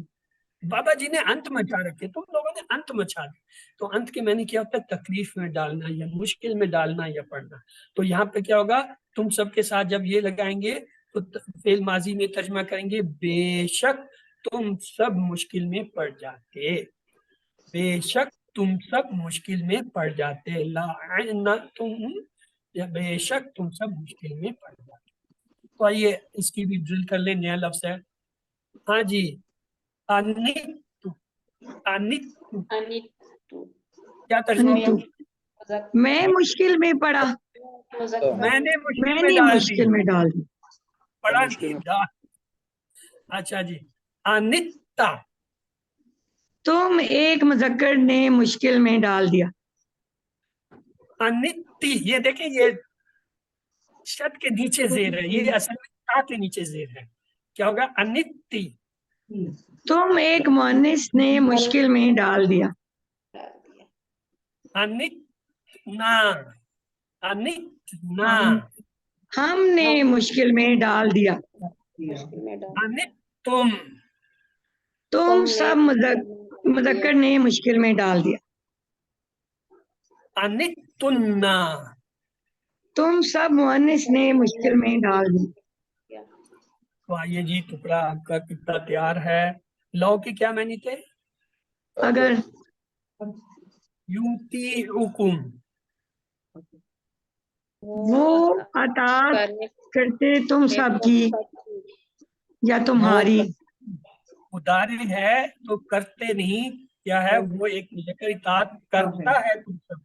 S1: بابا جی نے انت مچا رکھے, تم لوگوں نے انت مچا دی. تو انت کے معنی کیا ہوتا ہے؟ تکلیف میں ڈالنا یا مشکل میں ڈالنا یا پڑھنا. تو یہاں پہ کیا ہوگا؟ تم سب کے ساتھ جب یہ لگائیں گے تو فعل ماضی میں ترجمہ کریں گے بے شک تم سب مشکل میں پڑ جاتے, بے شک تم سب مشکل میں پڑ جاتے. لعنتم یا بے شک تم سب مشکل میں پڑ جاتے. تو آئیے اس کی بھی ڈرل کر لیں. نیا لفظ ہے. ہاں جی, انت کیا ترجمہ ہوا؟
S2: میں مشکل میں پڑا.
S1: میں نے مشکل
S2: میں
S1: میں
S2: نے
S1: ڈال دی,
S2: مشکل میں ڈال دی.
S1: پڑا نہیں ڈال. اچھا جی, انتا
S2: تم ایک مذکر نے مشکل میں ڈال دیا.
S1: انتی, یہ دیکھیں یہ شد کے نیچے زیر ہے، یہ اصل میں تا کے نیچے زیر ہے. کیا ہوگا؟ انتی.
S2: تم ایک مؤنث نے مشکل میں ڈال دیا.
S1: انتنا. انتنا.
S2: ہم نے مشکل میں ڈال دیا.
S1: انتم.
S2: تم سب مذکر نے مشکل میں ڈال دیا.
S1: انتنا.
S2: تم سب مؤنث نے مشکل میں ڈال دیا.
S1: تو آئیے جی، ٹکڑا آپ کا کتنا تیار ہے. لو کے کیا معنی تھے؟
S2: اگر
S1: یوتیعکم.
S2: وہ اطاعت کرتے تم سب کی یا تمہاری.
S1: مضارع ہے تو کرتے نہیں، کیا ہے وہ ایک مذکر اطاعت کرتا ہے تم سب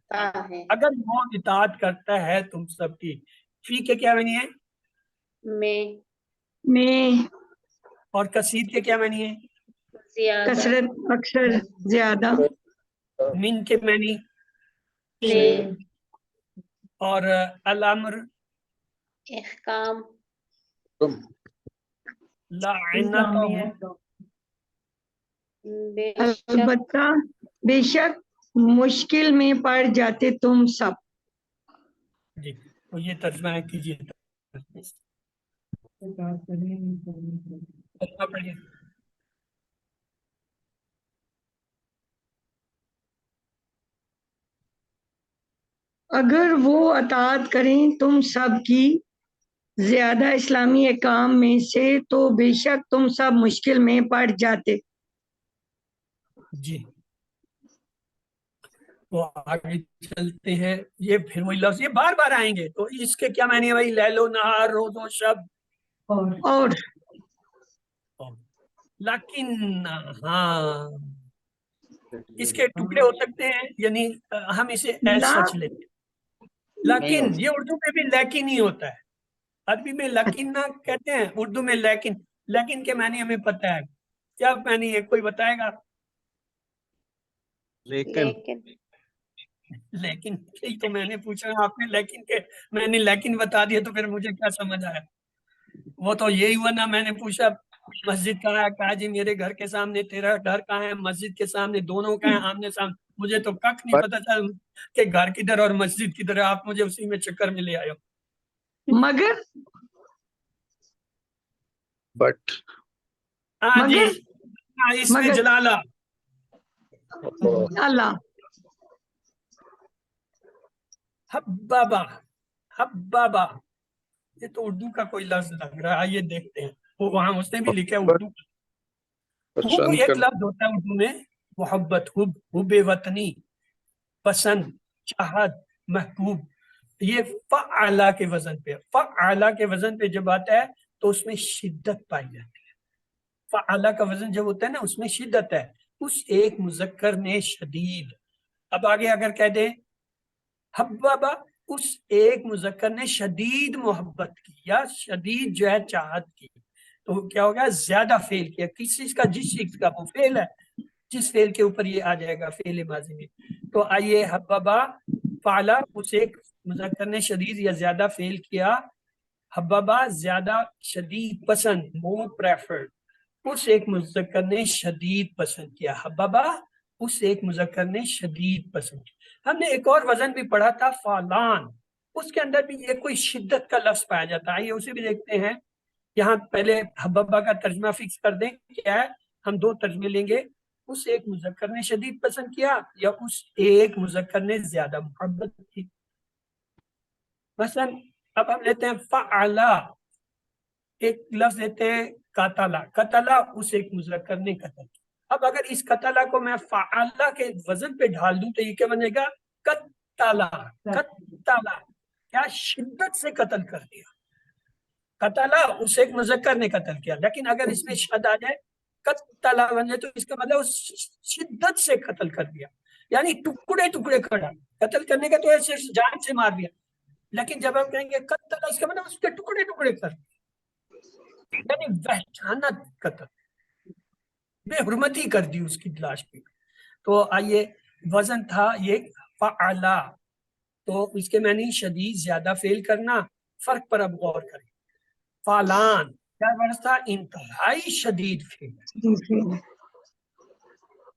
S1: کی. اگر وہ اطاعت کرتا ہے تم سب کی. فی کے کیا معنی ہے؟
S2: میں
S1: اور کثیر کے کیا معنی ہے؟
S2: کثرت، اکثر، زیادہ.
S1: من کے معنی؟ اور الامر
S5: احکام.
S1: لعنتہم.
S5: بے شک
S2: البتہ بے شک مشکل میں پڑ جاتے تم سب.
S1: جی، تو یہ ترجمہ ہے، کیجیے ترجمہ پڑھیے.
S2: اگر وہ اطاعت کریں تم سب کی زیادہ اسلامی احکام میں سے تو بے شک تم سب مشکل میں پڑ جاتے.
S1: جی، تو آگے چلتے ہیں. یہ پھر وہی لفظ یہ بار بار آئیں گے، تو اس کے کیا معنی ہے بھائی؟ لیل و نہار، روز و شب.
S2: اور
S1: لیکن ہاں، اس کے ٹکڑے ہو سکتے ہیں، یعنی ہم اسے ایز
S2: لا
S1: سچ لیتے ہیں. لیکن یہ اردو میں بھی لیکن ہی ہوتا ہے. عربی میں لیکن نہ کہتے ہیں، اردو میں لیکن. لیکن کے معنی ہمیں پتہ ہے. کیا معنی ہے؟ کوئی بتائے گا؟
S4: لیکن
S1: لیکن یہی تو میں نے پوچھا، آپ نے لیکن کے میں نے لیکن بتا دیا تو پھر مجھے کیا سمجھ آیا؟ وہ تو یہی ہوا نا، میں نے پوچھا مسجد کہاں ہے، کہا جی میرے گھر کے سامنے. تیرا گھر کہاں ہے؟ مسجد کے سامنے. دونوں کا ہے آمنے سامنے. مجھے تو کک نہیں پتا چل کہ گھر کدھر اور مسجد کدھر ہے. آپ مجھے اسی میں چکر میں لے آئے ہو.
S2: مگر
S6: بٹ
S1: ہاں جی،
S2: مگر
S1: اس میں
S2: مگر
S1: جلالہ.
S2: اللہ.
S1: حبابا. حبابا، یہ تو اردو کا کوئی لفظ لگ رہا ہے. آئیے دیکھتے ہیں. وہ وہاں اس نے بھی لکھا ہے اردو. حب
S6: پسند
S1: ایک
S6: کر
S1: لفظ ہوتا ہے اردو میں، محبت. حب، حب وطنی، پسند، چاہت، محبوب. یہ فعلا کے وزن پہ. فعلا کے وزن پہ جب آتا ہے تو اس میں شدت پائی جاتی ہے. فعلا کا وزن جب ہوتا ہے نا، اس میں شدت ہے. اس ایک مذکر نے شدید. اب آگے اگر کہہ دیں حبابا، اس ایک مذکر نے شدید محبت کی یا شدید جو ہے چاہت کی، تو کیا ہوگا؟ زیادہ فعل کیا. کس چیز کا؟ جس چیز کا وہ فعل ہے، جس فعل کے اوپر یہ آ جائے گا فعل ماضی میں. تو آئیے حبابا فعلا، اس ایک مذکر نے شدید یا زیادہ فعل کیا. حبابا زیادہ شدید پسند، مور پریفرڈ. اس ایک مذکر نے شدید پسند کیا. حبابا اس ایک مذکر نے شدید پسند کیا. ہم نے ایک اور وزن بھی پڑھا تھا فالان، اس کے اندر بھی یہ کوئی شدت کا لفظ پایا جاتا ہے. یہ اسے بھی دیکھتے ہیں. یہاں پہلے حبابا کا ترجمہ فکس کر دیں. کیا ہے؟ ہم دو ترجمے لیں گے. اس ایک مذکر نے شدید پسند کیا یا اس ایک مذکر نے زیادہ محبت کی. مثلا اب ہم لیتے ہیں فعلا، ایک لفظ لیتے ہیں قتلا. قتلا اس ایک مذکر نے قتل کیا. اب اگر اس قتلا کو میں فعلا کے وزن پہ ڈال دوں تو یہ کیا بنے گا؟ قتلا. قتلا کیا؟ شدت سے قتل کر دیا. قتلا اس ایک مذکر نے قتل کیا. لیکن اگر اس میں شد آ جائے، قتلا بن جائے، تو اس کا مطلب اس شدت سے قتل کر دیا، یعنی ٹکڑے ٹکڑے کھڑا. قتل کرنے کا تو ایسے جان سے مار دیا. لیکن جب ہم کہیں گے قتلا، اس کا مطلب اس کے ٹکڑے ٹکڑے کر دیا، یعنی وحشانت قتل، بے حرمتی کر دی اس کی لاش پہ. تو آئیے وزن تھا یہ فعلا. تو اس کے معنی شدید، زیادہ فعل کرنا. فرق پر اب غور کریں. فالان کیا ورڈ تھا؟ انتہائی شدید فعل.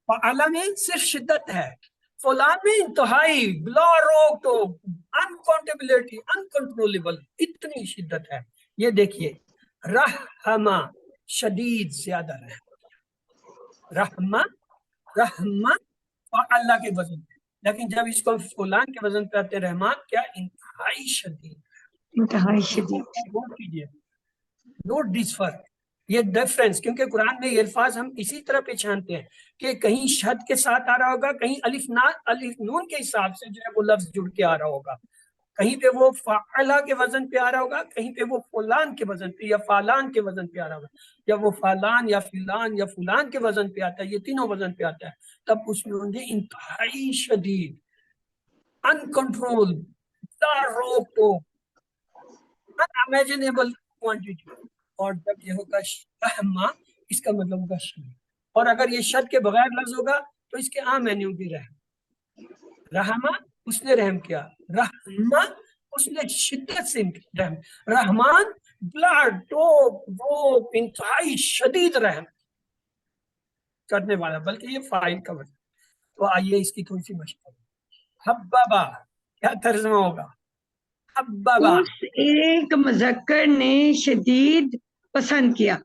S1: فعلا میں صرف شدت ہے، فلان میں انتہائی بلا روک ٹوک، انکاؤنٹیبلٹی، انکنٹرولبل، اتنی شدت ہے. یہ دیکھیے رحمہ شدید زیادہ رحم، رحمہ رحمہ فعلا کے وزن پہ، لیکن جب اس کو فلان کے وزن پہ آتے ہیں رحمان کیا انتہائی شدید.
S2: انتہائی شدید.
S1: نوٹ کیجیے، نوٹ دس فرق، یہ ڈفرنس، کیونکہ قرآن میں یہ الفاظ ہم اسی طرح پہچانتے ہیں کہ کہیں شد کے ساتھ آ رہا ہوگا، کہیں الف نون کے حساب سے جو ہے وہ لفظ جڑ کے آ رہا ہوگا، کہیں پہ وہ فعلا کے وزن پہ آ رہا ہوگا، کہیں پہ وہ فلان کے وزن پہ یا فالان کے وزن پہ آ رہا ہوگا. جب وہ فالان یا فلان یا فلان کے وزن پہ آتا ہے، یہ تینوں وزن پہ آتا ہے، تب اس میں ہوں گے انتہائی شدید، انکنٹرول، لا روک ٹوک، unimaginable quantity. اور جب یہ ہوگا رحمہ، اس کا مطلب ہوگا شدید. اور اگر یہ شد کے بغیر لفظ ہوگا تو اس کے عام معنی ہوگی رحم. رحمہ اس نے رحم کیا، رحمہ اس نے شدت سے رحم، رحمان بلڈ ٹوپ روپ انتہائی شدید رحم کرنے والا، بلکہ یہ فاعل کا وجہ. تو آئیے اس کی تھوڑی سی مشق کریں. حببا کیا ترجمہ ہوگا؟ حببا
S2: اس ایک مذکر نے شدید پسند کیا.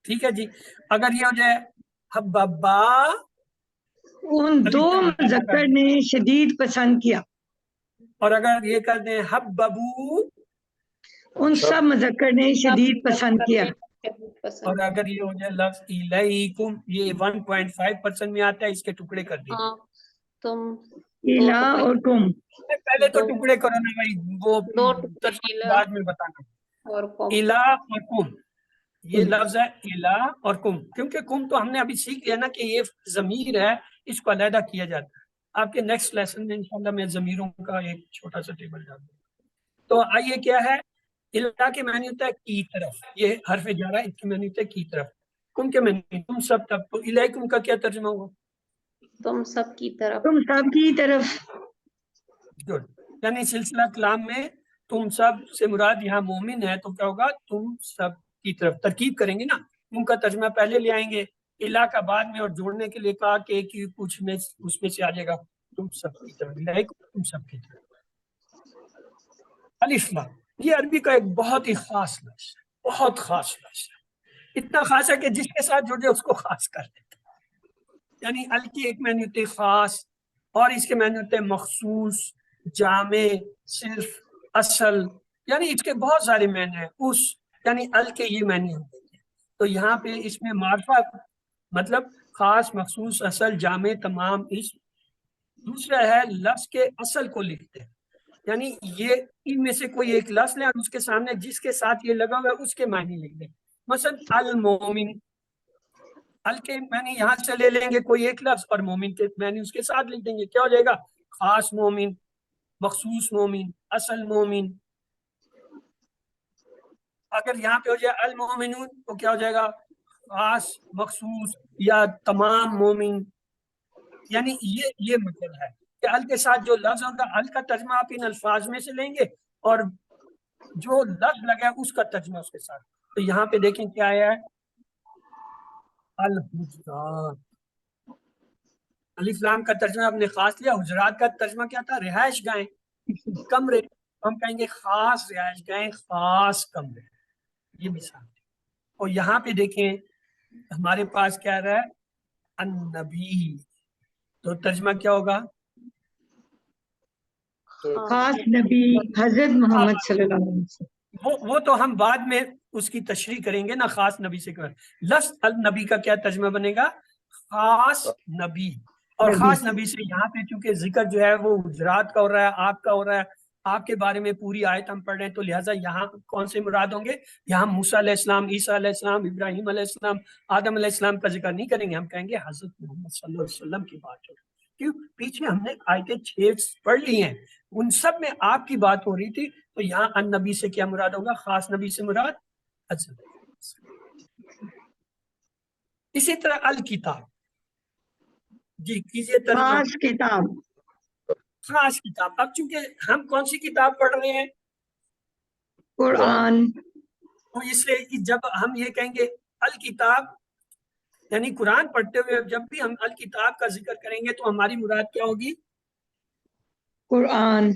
S1: ٹھیک ہے جی. اگر یہ ہو جائے حببا،
S2: ان دو مذکر نے شدید پسند کیا.
S1: اور اگر یہ کر دیں حببو،
S2: ان سب مذکر نے شدید پسند کیا.
S1: اور اگر یہ ہو جائے لفظ الیکم، یہ 1.5% میں آتا ہے، اس کے ٹکڑے کر دیں.
S5: ہاں تم
S2: الا اور کم.
S1: پہلے تو ٹکڑے کرو نا بھائی، وہ
S5: دو ٹکڑے
S1: ترجمہ بعد میں بتانا.
S5: اور قوم.
S1: الا اور کم، یہ لفظ ہے الا اور کم، کیونکہ کم تو ہم نے ابھی سیکھ لیا نا کہ یہ ضمیر ہے، اس کو علیحدہ کیا جاتا ہے. آپ کے نیکسٹ لیسن میں انشاءاللہ میں ضمیروں کا ایک چھوٹا سا ٹیبل ڈال دوں. تو آئیے کیا ہے، الا کے معنی ہوتا ہے کی طرف، یہ حرف جارہ اس کے معنی ہوتا ہے کی طرف. کم کے معنی تم سب تک. تو الیکم کا کیا ترجمہ ہوگا؟
S5: تم سب کی طرف.
S2: تم سب کی طرف.
S1: گڈ. یعنی سلسلہ کلام میں تم سب سے مراد یہاں مومن ہے، تو کیا ہوگا؟ تم سب کی طرف. ترکیب کریں گے نا، تم کا ترجمہ پہلے لے آئیں گے، الا کا بعد میں، اور جوڑنے کے لیے کہا کہ ایک ہی کچھ میں اس میں سے آ جائے گا تم سب کی طرف. تم سب کی طرف. الف لام یہ عربی کا ایک بہت ہی خاص لفظ ہے، بہت خاص لفظ ہے. اتنا خاص ہے کہ جس کے ساتھ جڑے اس کو خاص کر دیتا ہے. یعنی ال کی ایک معنی ہوتے خاص، اور اس کے معنی ہوتے مخصوص، جامع، صرف، اصل، یعنی اس کے بہت سارے معنی ہیں. اس یعنی ال کے یہ معنی ہوتے ہیں. تو یہاں پہ اس میں معرفہ مطلب خاص، مخصوص، اصل، جامع، تمام. اس دوسرا ہے لفظ کے اصل کو لکھتے ہیں، یعنی یہ ان میں سے کوئی ایک لفظ لیں اور اس کے سامنے جس کے ساتھ یہ لگا ہوا ہے اس کے معنی لکھ دیں. مثلا المومن، ال کے معنی یہاں سے لے لیں گے کوئی ایک لفظ، اور مومن کے معنی اس کے ساتھ لکھ دیں گے. کیا ہو جائے گا؟ خاص مومن، مخصوص مومن، اصل مومن. اگر یہاں پہ ہو جائے المومنون تو کیا ہو جائے گا؟ خاص، مخصوص یا تمام مومن. یعنی یہ مطلب ہے کہ ال کے ساتھ جو لفظ ہوگا، ال کا ترجمہ آپ ان الفاظ میں سے لیں گے، اور جو لفظ لگا ہے اس کا ترجمہ اس کے ساتھ. تو یہاں پہ دیکھیں کیا آیا ہے، الحجرات. الف لام کا ترجمہ آپ نے خاص لیا. حجرات کا ترجمہ کیا تھا؟ رہائش گاہیں، کمرے. ہم کہیں گے خاص رہائش گاہیں، خاص کمرے. یہ مثال ہے. اور یہاں پہ دیکھیں ہمارے پاس کیا رہا ہے؟ النبی. تو ترجمہ کیا ہوگا؟
S2: خاص نبی حضرت محمد صلی اللہ علیہ وسلم.
S1: وہ تو ہم بعد میں اس کی تشریح کریں گے نا. خاص نبی سے کیا لفظ النبی کا کیا ترجمہ بنے گا؟ خاص نبی. اور خاص نبی سے یہاں پہ چونکہ ذکر جو ہے وہ حجرات کا ہو رہا ہے، آپ کا ہو رہا ہے، آپ کے بارے میں پوری آیت ہم پڑھ رہے ہیں، تو لہٰذا یہاں کون سے مراد ہوں گے؟ یہاں موسیٰ علیہ السلام، عیسیٰ علیہ السلام، ابراہیم علیہ السلام، آدم علیہ السلام کا ذکر نہیں کریں گے. ہم کہیں گے حضرت محمد صلی اللہ علیہ وسلم کی بات ہو. کیوں؟ پیچھے ہم نے آیتیں 6 پڑھ لی ہیں، ان سب میں آپ کی بات ہو رہی تھی. تو یہاں النبی سے کیا مراد ہوگا؟ خاص نبی سے مراد حضرت. اسی طرح الکتاب. جی کیجیے ترجمہ.
S2: خاص کتاب.
S1: خاص کتاب. اب چونکہ ہم کون سی کتاب پڑھ رہے ہیں؟
S2: قرآن
S1: تو اس لیے جب ہم یہ کہیں گے الکتاب یعنی قرآن پڑھتے ہوئے جب بھی ہم الکتاب کا ذکر کریں گے تو ہماری مراد کیا ہوگی؟
S2: قرآن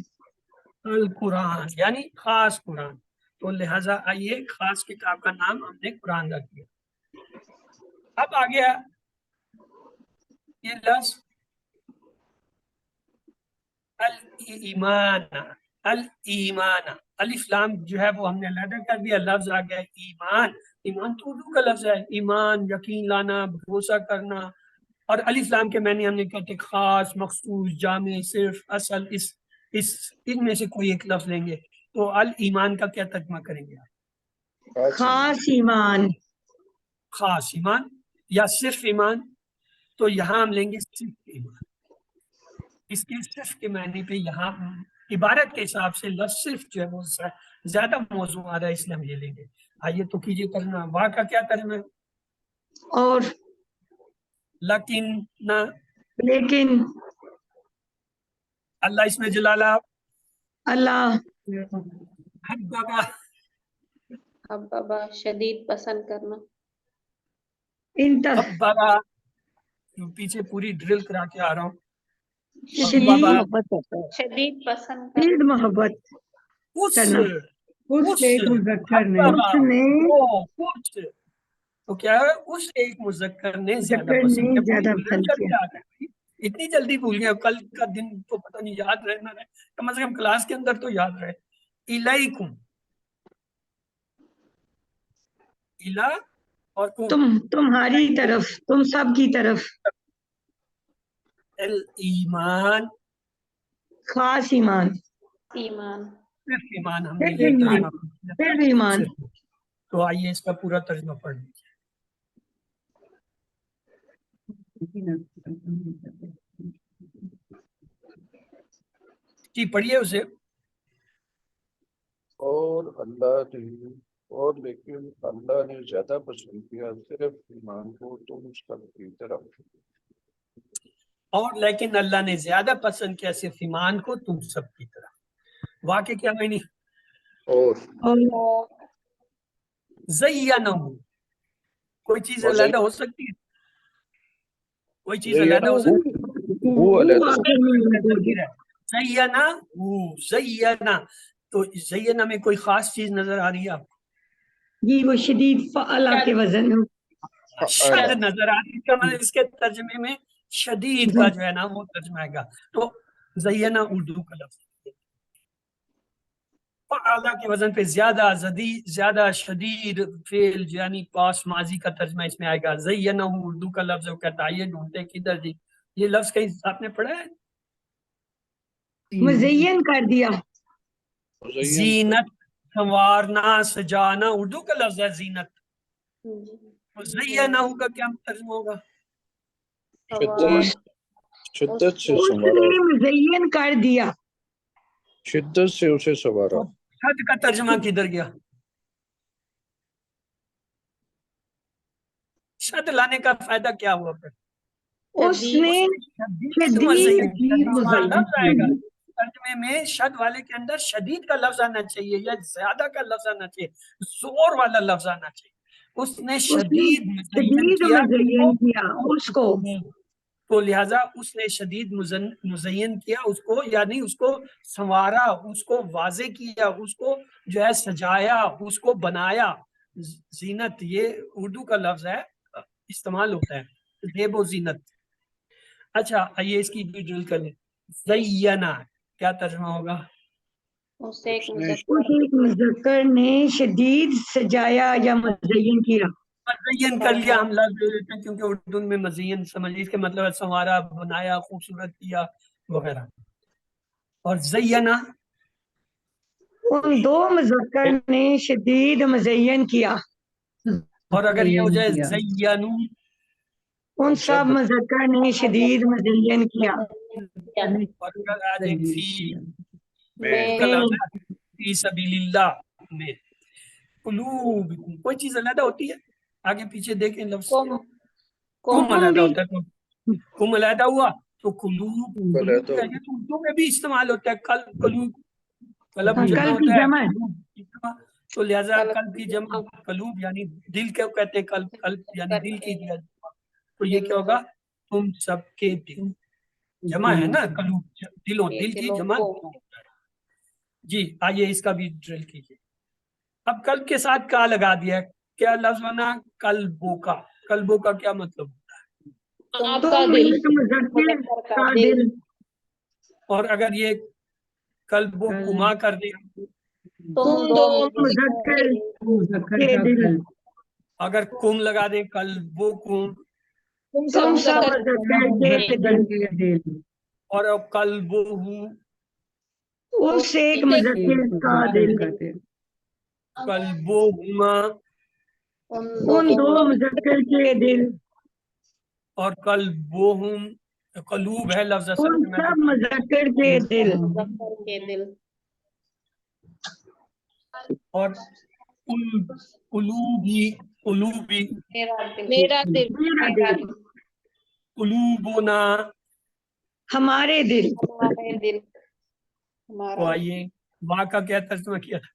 S1: القرآن یعنی خاص قرآن. تو لہٰذا آئیے خاص کتاب کا نام ہم نے قرآن رکھ دیا. اب آ گیا یہ لفظ الایمان. الایمان الف لام جو ہے وہ ہم نے علیحدہ کر دیا. لفظ آ گیا ایمان. ایمان تو اردو کا لفظ ہے. ایمان یقین لانا, بھروسہ کرنا. اور الف لام کے معنی ہم نے کہتے خاص, مخصوص, جامع, صرف, اصل. ان میں سے کوئی ایک لفظ لیں گے تو الایمان کا کیا ترجمہ کریں گے آپ؟
S2: خاص ایمان
S1: خاص ایمان یا صرف ایمان. تو یہاں ہم لیں گے صرف ایمان. اس کے صرف کے معنی پہ یہاں عبارت کے حساب سے لفظ صرف جو ہے وہ زیادہ موضوع آ رہا ہے, اس لیے ہم یہ لیں گے. آئیے تو کیجیے ترجمہ. واہ کا کیا ترجمہ ہے؟
S2: اور
S1: لیکن نہ.
S2: لیکن
S1: اللہ اس میں جلالہ.
S2: اللہ
S1: حببہ.
S5: حببہ شدید پسند کرنا.
S2: انتہ
S1: حببہ پیچھے پوری ڈرل کرا کے آ رہا ہوں.
S2: شدید
S1: حببہ
S7: محبت ہوتا ہے.
S5: شدید پسند
S2: شدید
S5: کرنا.
S2: محبت
S1: اس
S2: کرنا.
S1: اس
S2: ایک مذکر نے
S1: حببہ
S2: اس نے
S1: وہ اس تو کیا ہے اس ایک مذکر نے زیادہ
S2: مذکر
S1: پسند
S2: نے
S1: کیا.
S2: زیادہ
S1: پوری
S2: پسند
S1: ڈرل کر
S2: کیا.
S1: کے آ رہے ہیں. اتنی جلدی بھول گئے. کل کا دن تو پتہ نہیں یاد رہے نہ رہے, کم از کم کلاس کے اندر تو یاد رہے. الیکم. الا اور کم.
S2: تمہاری طرف, تم سب کی طرف.
S1: الایمان
S2: خاص ایمان.
S5: ایمان.
S1: صرف ایمان. ہم نے
S2: صرف
S1: یہ
S2: ایمان.
S1: ترجمہ
S2: صرف ایمان.
S1: صرف. تو آئیے اس کا پورا ترجمہ پڑھ لیجیے. جی پڑھیے اسے.
S6: اور اللہ نے اور لیکن اللہ نے زیادہ پسند کیا صرف ایمان کو تم سب کی طرف.
S1: اور لیکن اللہ نے زیادہ پسند کیا صرف ایمان کو تم سب کی طرف. واقع کیا معنی؟
S6: اور
S1: زینہ. کوئی چیز علیحدہ ہو سکتی ہے؟ کوئی چیز
S6: زینہ
S1: علیحدہ ہو سکتی ہے؟
S6: وہ علیحدہ ہو.
S2: آخر میں موجود ہے.
S1: زینہ زینہ. تو زینہ میں کوئی خاص چیز نظر آ رہی ہے آپ کو؟
S2: جی وہ شدید فعلا کے وزن میں.
S1: شد نظر آ رہی ہے. مطلب اس کے ترجمے میں شدید کا جو ہے نا وہ ترجمہ آئے گا. تو زینہ اردو کا لفظ فعلا کے وزن پہ زیادہ شدید فعل یعنی پاس ماضی کا ترجمہ اس میں آئے گا. زینہ اردو کا لفظ ہے. وہ کہتا ہے یہ ڈھونڈتے کدھر جی یہ لفظ کہیں آپ نے پڑھا ہے؟
S2: مزین کر دیا.
S1: زینت سنوارنا سجانا اردو کا لفظ ہے زینت. زینہ کا کیا ترجمہ ہوگا؟
S6: شدت سے
S2: اس
S6: سنوارا.
S2: نے مزین کر دیا.
S6: شدت سے اسے سنوارا.
S1: شد کا ترجمہ کدھر گیا؟ شد لانے کا فائدہ کیا ہوا پھر؟
S2: اس نے
S1: شدید مزین
S2: مزین
S1: لفظ آئے گا ترجمے میں. شد والے کے اندر شدید کا لفظ آنا چاہیے یا زیادہ کا لفظ آنا چاہیے, زور والا لفظ آنا چاہیے. اس نے شدید مزین کیا
S2: مزین کیا اس کو.
S1: تو لہٰذا اس نے شدید مزین کیا اس کو یعنی اس کو سنوارا, اس کو واضح کیا, اس کو جو ہے سجایا, اس کو بنایا. زینت یہ اردو کا لفظ ہے, استعمال ہوتا ہے زیب و زینت. اچھا آئیے اس کی ڈیٹیل کر لیں. زینہ کیا ترجمہ ہوگا؟
S5: اس ایک
S2: مذکر نے شدید سجایا یا مزین کیا.
S1: مزین کر لیا ہم لفظ لے لیتے ہیں کیونکہ اردو میں مزین سمجھ اس کے مطلب ہے سنوارا, بنایا, خوبصورت کیا وغیرہ. اور زینہ
S2: ان دو مذکر نے شدید مزین کیا.
S1: اور اگر یہ ہو جائے زینو
S2: ان سب مذکر نے شدید مزین کیا.
S1: اور اگر آ جائے
S5: میں
S1: فی سبیل اللہ میں قلوب کوئی چیز علیحدہ ہوتی ہے آگے پیچھے دیکھیں لفظ کم علیحدہ ہوتا ہے. تو کم علیحدہ ہوا تو قلوب اردو میں بھی استعمال ہوتا ہے. قلوب قلب
S2: کل
S1: جمع
S2: کی
S1: ہوتا ہے.
S2: جمع.
S1: تو لہذا
S5: قلب
S1: قلب کی جمع قلوب یعنی دل کو کہتے ہیں، قلب قلب یعنی دل کی جمع، تو یہ کیا ہوگا؟ تم سب کے دل، جمع ہے نا قلوب، دلوں، دل کی جمع
S5: دلوں
S1: جی۔ آئیے اس کا بھی ڈرل کیجیے۔ اب قلب کے ساتھ کا لگا دیا ہے، کیا لفظ بنا؟ قلبوں کا۔ قلبوں کا کیا مطلب؟
S3: آپ
S2: تو
S3: کا دل،
S2: ایک مذکر کا دل،
S1: اور اگر یہ قلب و کما کر دیں،
S5: تم
S2: دو مذکر کے دل،
S1: اگر کم لگا دیں قلب و کم،
S2: تم سب مذکر کے دل،
S1: اور اب قلب ہو،
S2: اس ایک مذکر کا دل،
S1: قلب ہما،
S2: ان دو مذکر کے دل،
S1: اور قلب ہم، قلوب ہے لفظ اصل
S2: ان
S1: میں،
S2: سب مذکر کے دل،
S5: مذکر کے دل،
S1: اور قلوبی، قلوبی،
S5: میرا دل،
S3: میرا دل،
S2: میرا دل،
S1: قلوبنا،
S2: ہمارے دل،
S5: ہمارے دل،
S1: تو
S5: ہمارا
S1: آئیے واہ کا کیا ترجمہ کیا تھا؟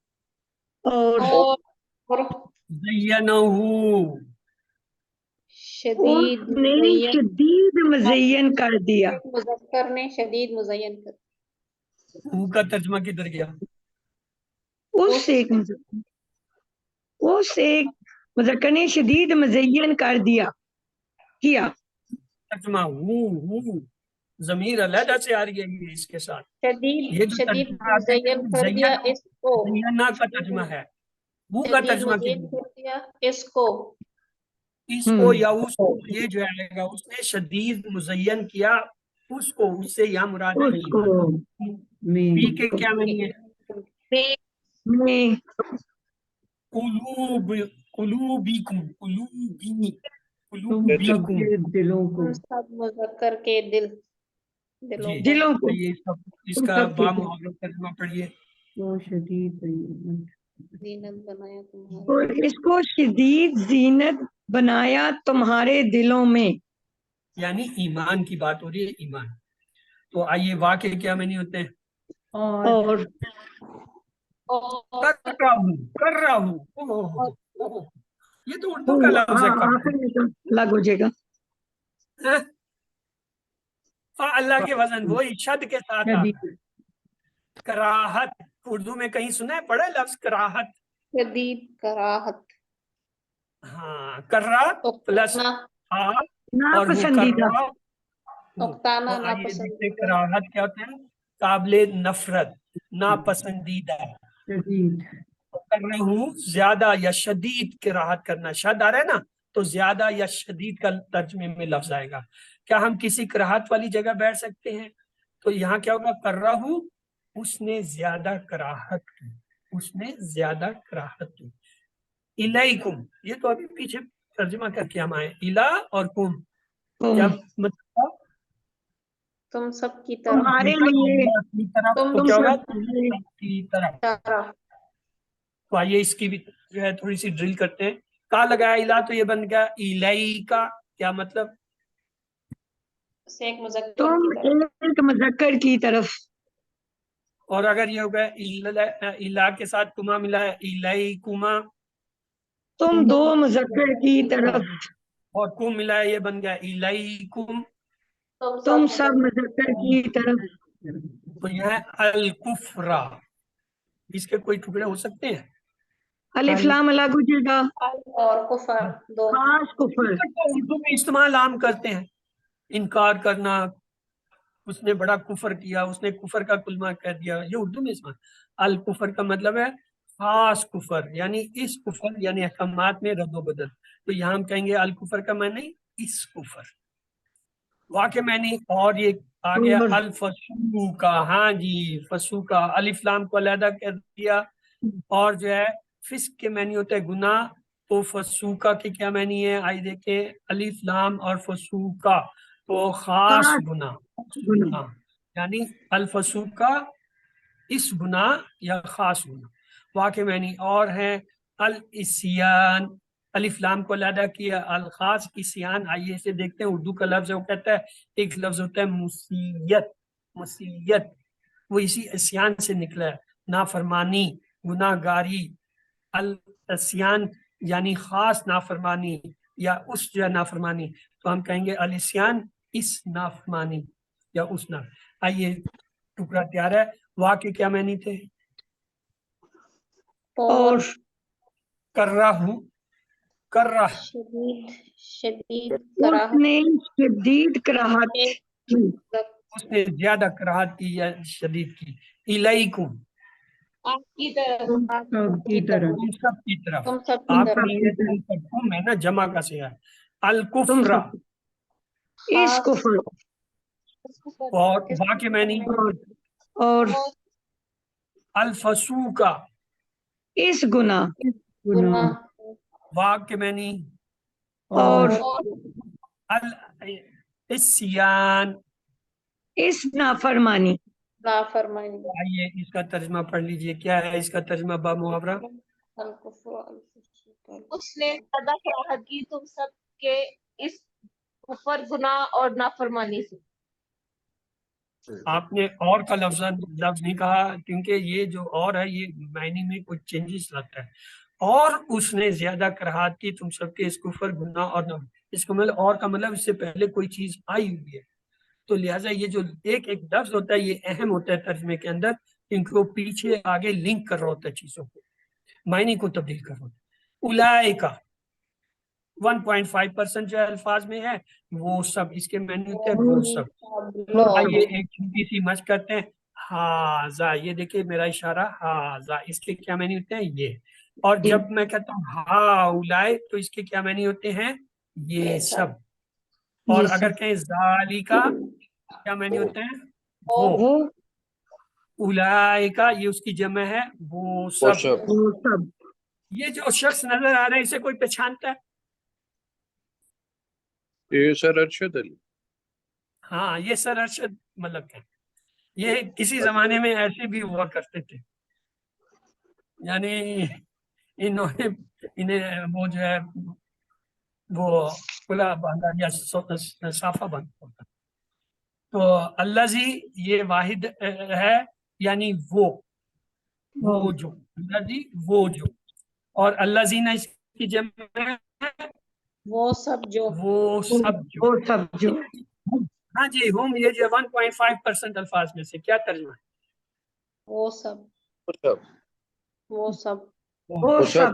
S2: اور
S5: اور
S1: زینہ،
S5: شدید
S2: اس نے
S5: مزین،
S2: شدید مزین کر دیا،
S5: مذکر نے شدید مزین کر،
S1: ہو کا ترجمہ کدھر گیا؟
S2: اس ایک مذکر نے شدید مزین کر دیا، کیا،
S1: ترجمہ ہو ضمیر علیحدہ سے آ رہی ہے یہ اس کے ساتھ، یہ جو
S5: شدید
S1: ترجمہ آتا ہے
S5: مزین کر دیا اس کو،
S1: زینہ کا ترجمہ ہے، ہو کا
S5: شدید
S1: ترجمہ
S5: مزین
S1: کیجیے،
S5: کر دیا اس کو،
S1: اس کو یا اس کو، یہ جو آئے گا اس نے شدید مزین کیا اس کو، اس سے یہاں مراد ہے
S2: اس کو
S1: ایمان۔ بی کے کیا معنی ہے؟
S2: میں
S1: قلوب، قلوبیکم، قلوبی، قلوبیکم،
S5: ہم سب مذکر کے دل، دلوں
S1: جی،
S5: کو،
S2: دلوں کو،
S1: یہ اس کا با محاورہ ترجمہ پڑھیے۔
S5: زینت بنایا تمہارے،
S2: اور اس کو شدید زینت بنایا تمہارے دلوں میں،
S1: یعنی ایمان کی بات ہو رہی ہے، ایمان۔ تو آئیے واقع کیا معنی ہوتے ہیں؟
S2: اور
S1: کر رہا ہوں، کر رہا ہوں، اوہ، یہ تو اردو کا لفظ ہے، کر
S2: آخر میں تو لگ ہو جائے گا،
S1: اللہ کے وزن وہی شد کے ساتھ آتا ہے۔ کراہت، اردو میں کہیں سنا ہے پڑھا لفظ کراہت؟
S5: شدید کراہت،
S1: ہاں، کرا پلس ہاں اور وہ
S2: ناپسندیدہ،
S1: کرا،
S5: اکتانا
S1: تو آئیے دیکھتے
S5: ناپسندیدہ،
S1: کراہت کیا ہوتا ہے؟ قابل نفرت، ناپسندیدہ، کر رہا ہوں زیادہ یا شدید کراہت کرنا، شد آ رہا ہے نا، تو زیادہ یا شدید کا ترجمے میں لفظ آئے گا۔ کیا ہم کسی کراہت والی جگہ بیٹھ سکتے ہیں؟ تو یہاں کیا ہوگا؟ کر رہا ہوں، اس نے زیادہ کراہت کی، اس نے زیادہ کراہت کی۔ الیکم، یہ تو ابھی پیچھے ترجمہ کر کے ہم آئے، الا اور کم کیا مطلب؟
S5: تم سب کی طرف،
S2: تمہارے لیے،
S1: کی طرف، تو
S2: تم
S1: کیا ہوگا؟
S2: سب کے لیے،
S1: کی طرف۔
S5: طرف،
S1: تو آئیے اس کی بھی جو ہے تھوڑی سی ڈرل کرتے ہیں۔ کا لگایا الا تو یہ بن گیا الی کا، کیا مطلب؟
S5: سے ایک مذکر
S2: تم
S5: کی طرف،
S2: ایک مذکر کی طرف،
S1: اور اگر یہ ہو گیا الا کے ساتھ کما ملا ہے الیکما،
S2: تم دو مذکر کی طرف،
S1: اور کم ملا ہے یہ بن گیا الیکم،
S2: تم سب مذکر کی طرف،
S1: تو یہ ہے الکفرا، اس کے کوئی ٹکڑے ہو سکتے ہیں؟
S2: الف لام الگ ہو جائے گا،
S5: اور کفر دو،
S2: خاص کفر،
S1: اردو میں استعمال عام کرتے ہیں، انکار کرنا، اس نے بڑا کفر کیا، اس نے کفر کا کلمہ کہہ دیا، یہ اردو میں استعمال۔ الکفر کا مطلب ہے خاص کفر، یعنی اس کفر یعنی احکامات میں رد و بدل، تو یہاں ہم کہیں گے الکفر کا معنی اس کفر، واقع معنی۔ اور یہ آ گیا الفسو کا، ہاں جی فسو کا، الف لام کو علیحدہ کر دیا، اور جو ہے فسق کے معنی ہوتا ہے گناہ، تو فسوقہ کے کیا معنی ہے؟ آئی دیکھیں، الف لام اور فسوقہ، تو خاص گناہ، ہاں، یعنی الفسوقہ اس گناہ یا خاص گناہ، واقع معنی۔ اور ہے الاسیان، الف لام کو علیحدہ کیا، الخاص اسیان، آئیے اسے دیکھتے ہیں، اردو کا لفظ ہے، وہ کہتا ہے ایک لفظ ہوتا ہے مسیت، مسیت وہ اسی اسیان سے نکلا ہے، نافرمانی، گناہ گاری۔ الاسیان یعنی خاص نافرمانی یا اس جو ہے نافرمانی، تو ہم کہیں گے الاسیان اس نافرمانی یا اس نا. آئیے ٹکڑا تیار ہے. وا کے کیا معنی تھے؟
S2: اور
S1: کرہ ہوں، کرہ
S5: شدید شدید
S2: اس
S5: کراہت
S2: نے شدید کراہت کی
S1: اس نے زیادہ کراہت کی یا شدید کی. الیکم
S3: آپ کی طرف
S2: سب کی طرح
S1: تم سب کی طرف.
S5: تم سب کی
S1: آپ
S5: طرف
S1: نہیں ہے تم سب، تم ہے نا جمع کا سے ہے.
S2: تم
S1: الکفر
S2: سب اس کفر
S1: اور وا کے معنی
S2: اور
S1: الفسوق،
S2: اس گناہ
S5: گناہ
S1: وا کے معنی
S2: اور
S1: الاسیان.
S2: اس نافرمانی.
S5: نافرمانی.
S1: آئیے اس کا ترجمہ پڑھ لیجئے. کیا ہے اس کا ترجمہ با محاورہ؟
S5: الکفر الفسوق
S3: اس نے زیادہ کراہت کی تم سب کے اس کفر گناہ اور نافرمانی سے.
S1: آپ نے اور کا لفظ نہیں کہا کیونکہ یہ جو اور ہے یہ معنی میں کچھ چینجز لاتا ہے. اور اس نے زیادہ کراہت کی تم سب کے اس کفر گناہ اور اس کا مطلب اور کا مطلب اس سے پہلے کوئی چیز آئی ہوئی ہے، تو لہٰذا یہ جو ایک ایک لفظ ہوتا ہے یہ اہم ہوتا ہے ترجمے کے اندر، کیونکہ وہ پیچھے آگے لنک کر رہا ہوتا ہے چیزوں کو، معنی کو تبدیل کر رہا ہوتا ہے. اولئک 1.5% جو الفاظ میں ہے وہ سب، اس کے معنی ہوتے ہیں وہ سب.
S5: لوگ
S1: آئیے ایک چھوٹی سی مشق کرتے ہیں. ہاذا، یہ دیکھیے میرا اشارہ ہاذا، اس کے کیا معنی ہوتے ہیں یہ. اور جب میں کہتا ہوں ہاؤلائے تو اس کے کیا معنی ہوتے ہیں یہ سب. اور
S2: یہ
S1: اگر
S2: سب
S1: کہیں ذالکا کیا معنی ہوتے ہیں وہ.
S2: وہ
S1: اولائکا یہ اس کی جمع ہے وہ
S6: وہ
S1: سب.
S6: سب
S2: وہ سب
S1: یہ جو شخص نظر آ رہا ہے اسے کوئی پہچانتا ہے؟
S6: یہ سر ارشد علی.
S1: ہاں یہ سر ارشد ملک ہے. یہ کسی زمانے میں ایسے بھی ہوا کرتے تھے، یعنی انہیں وہ جو ہے وہ کلا باندھا یا صافہ بند ہوتا. تو الذی یہ واحد ہے یعنی وہ جو الذی وہ جو، اور الذین اس کی جمع ہے
S5: وہ سب جو
S1: وہ سب جو.
S2: وہ سب جو
S1: ہاں جی ہم یہ جو 1.5% الفاظ میں سے کیا ترجمہ ہے؟
S5: وہ سب
S6: وہ سب
S5: وہ سب
S2: وہ سب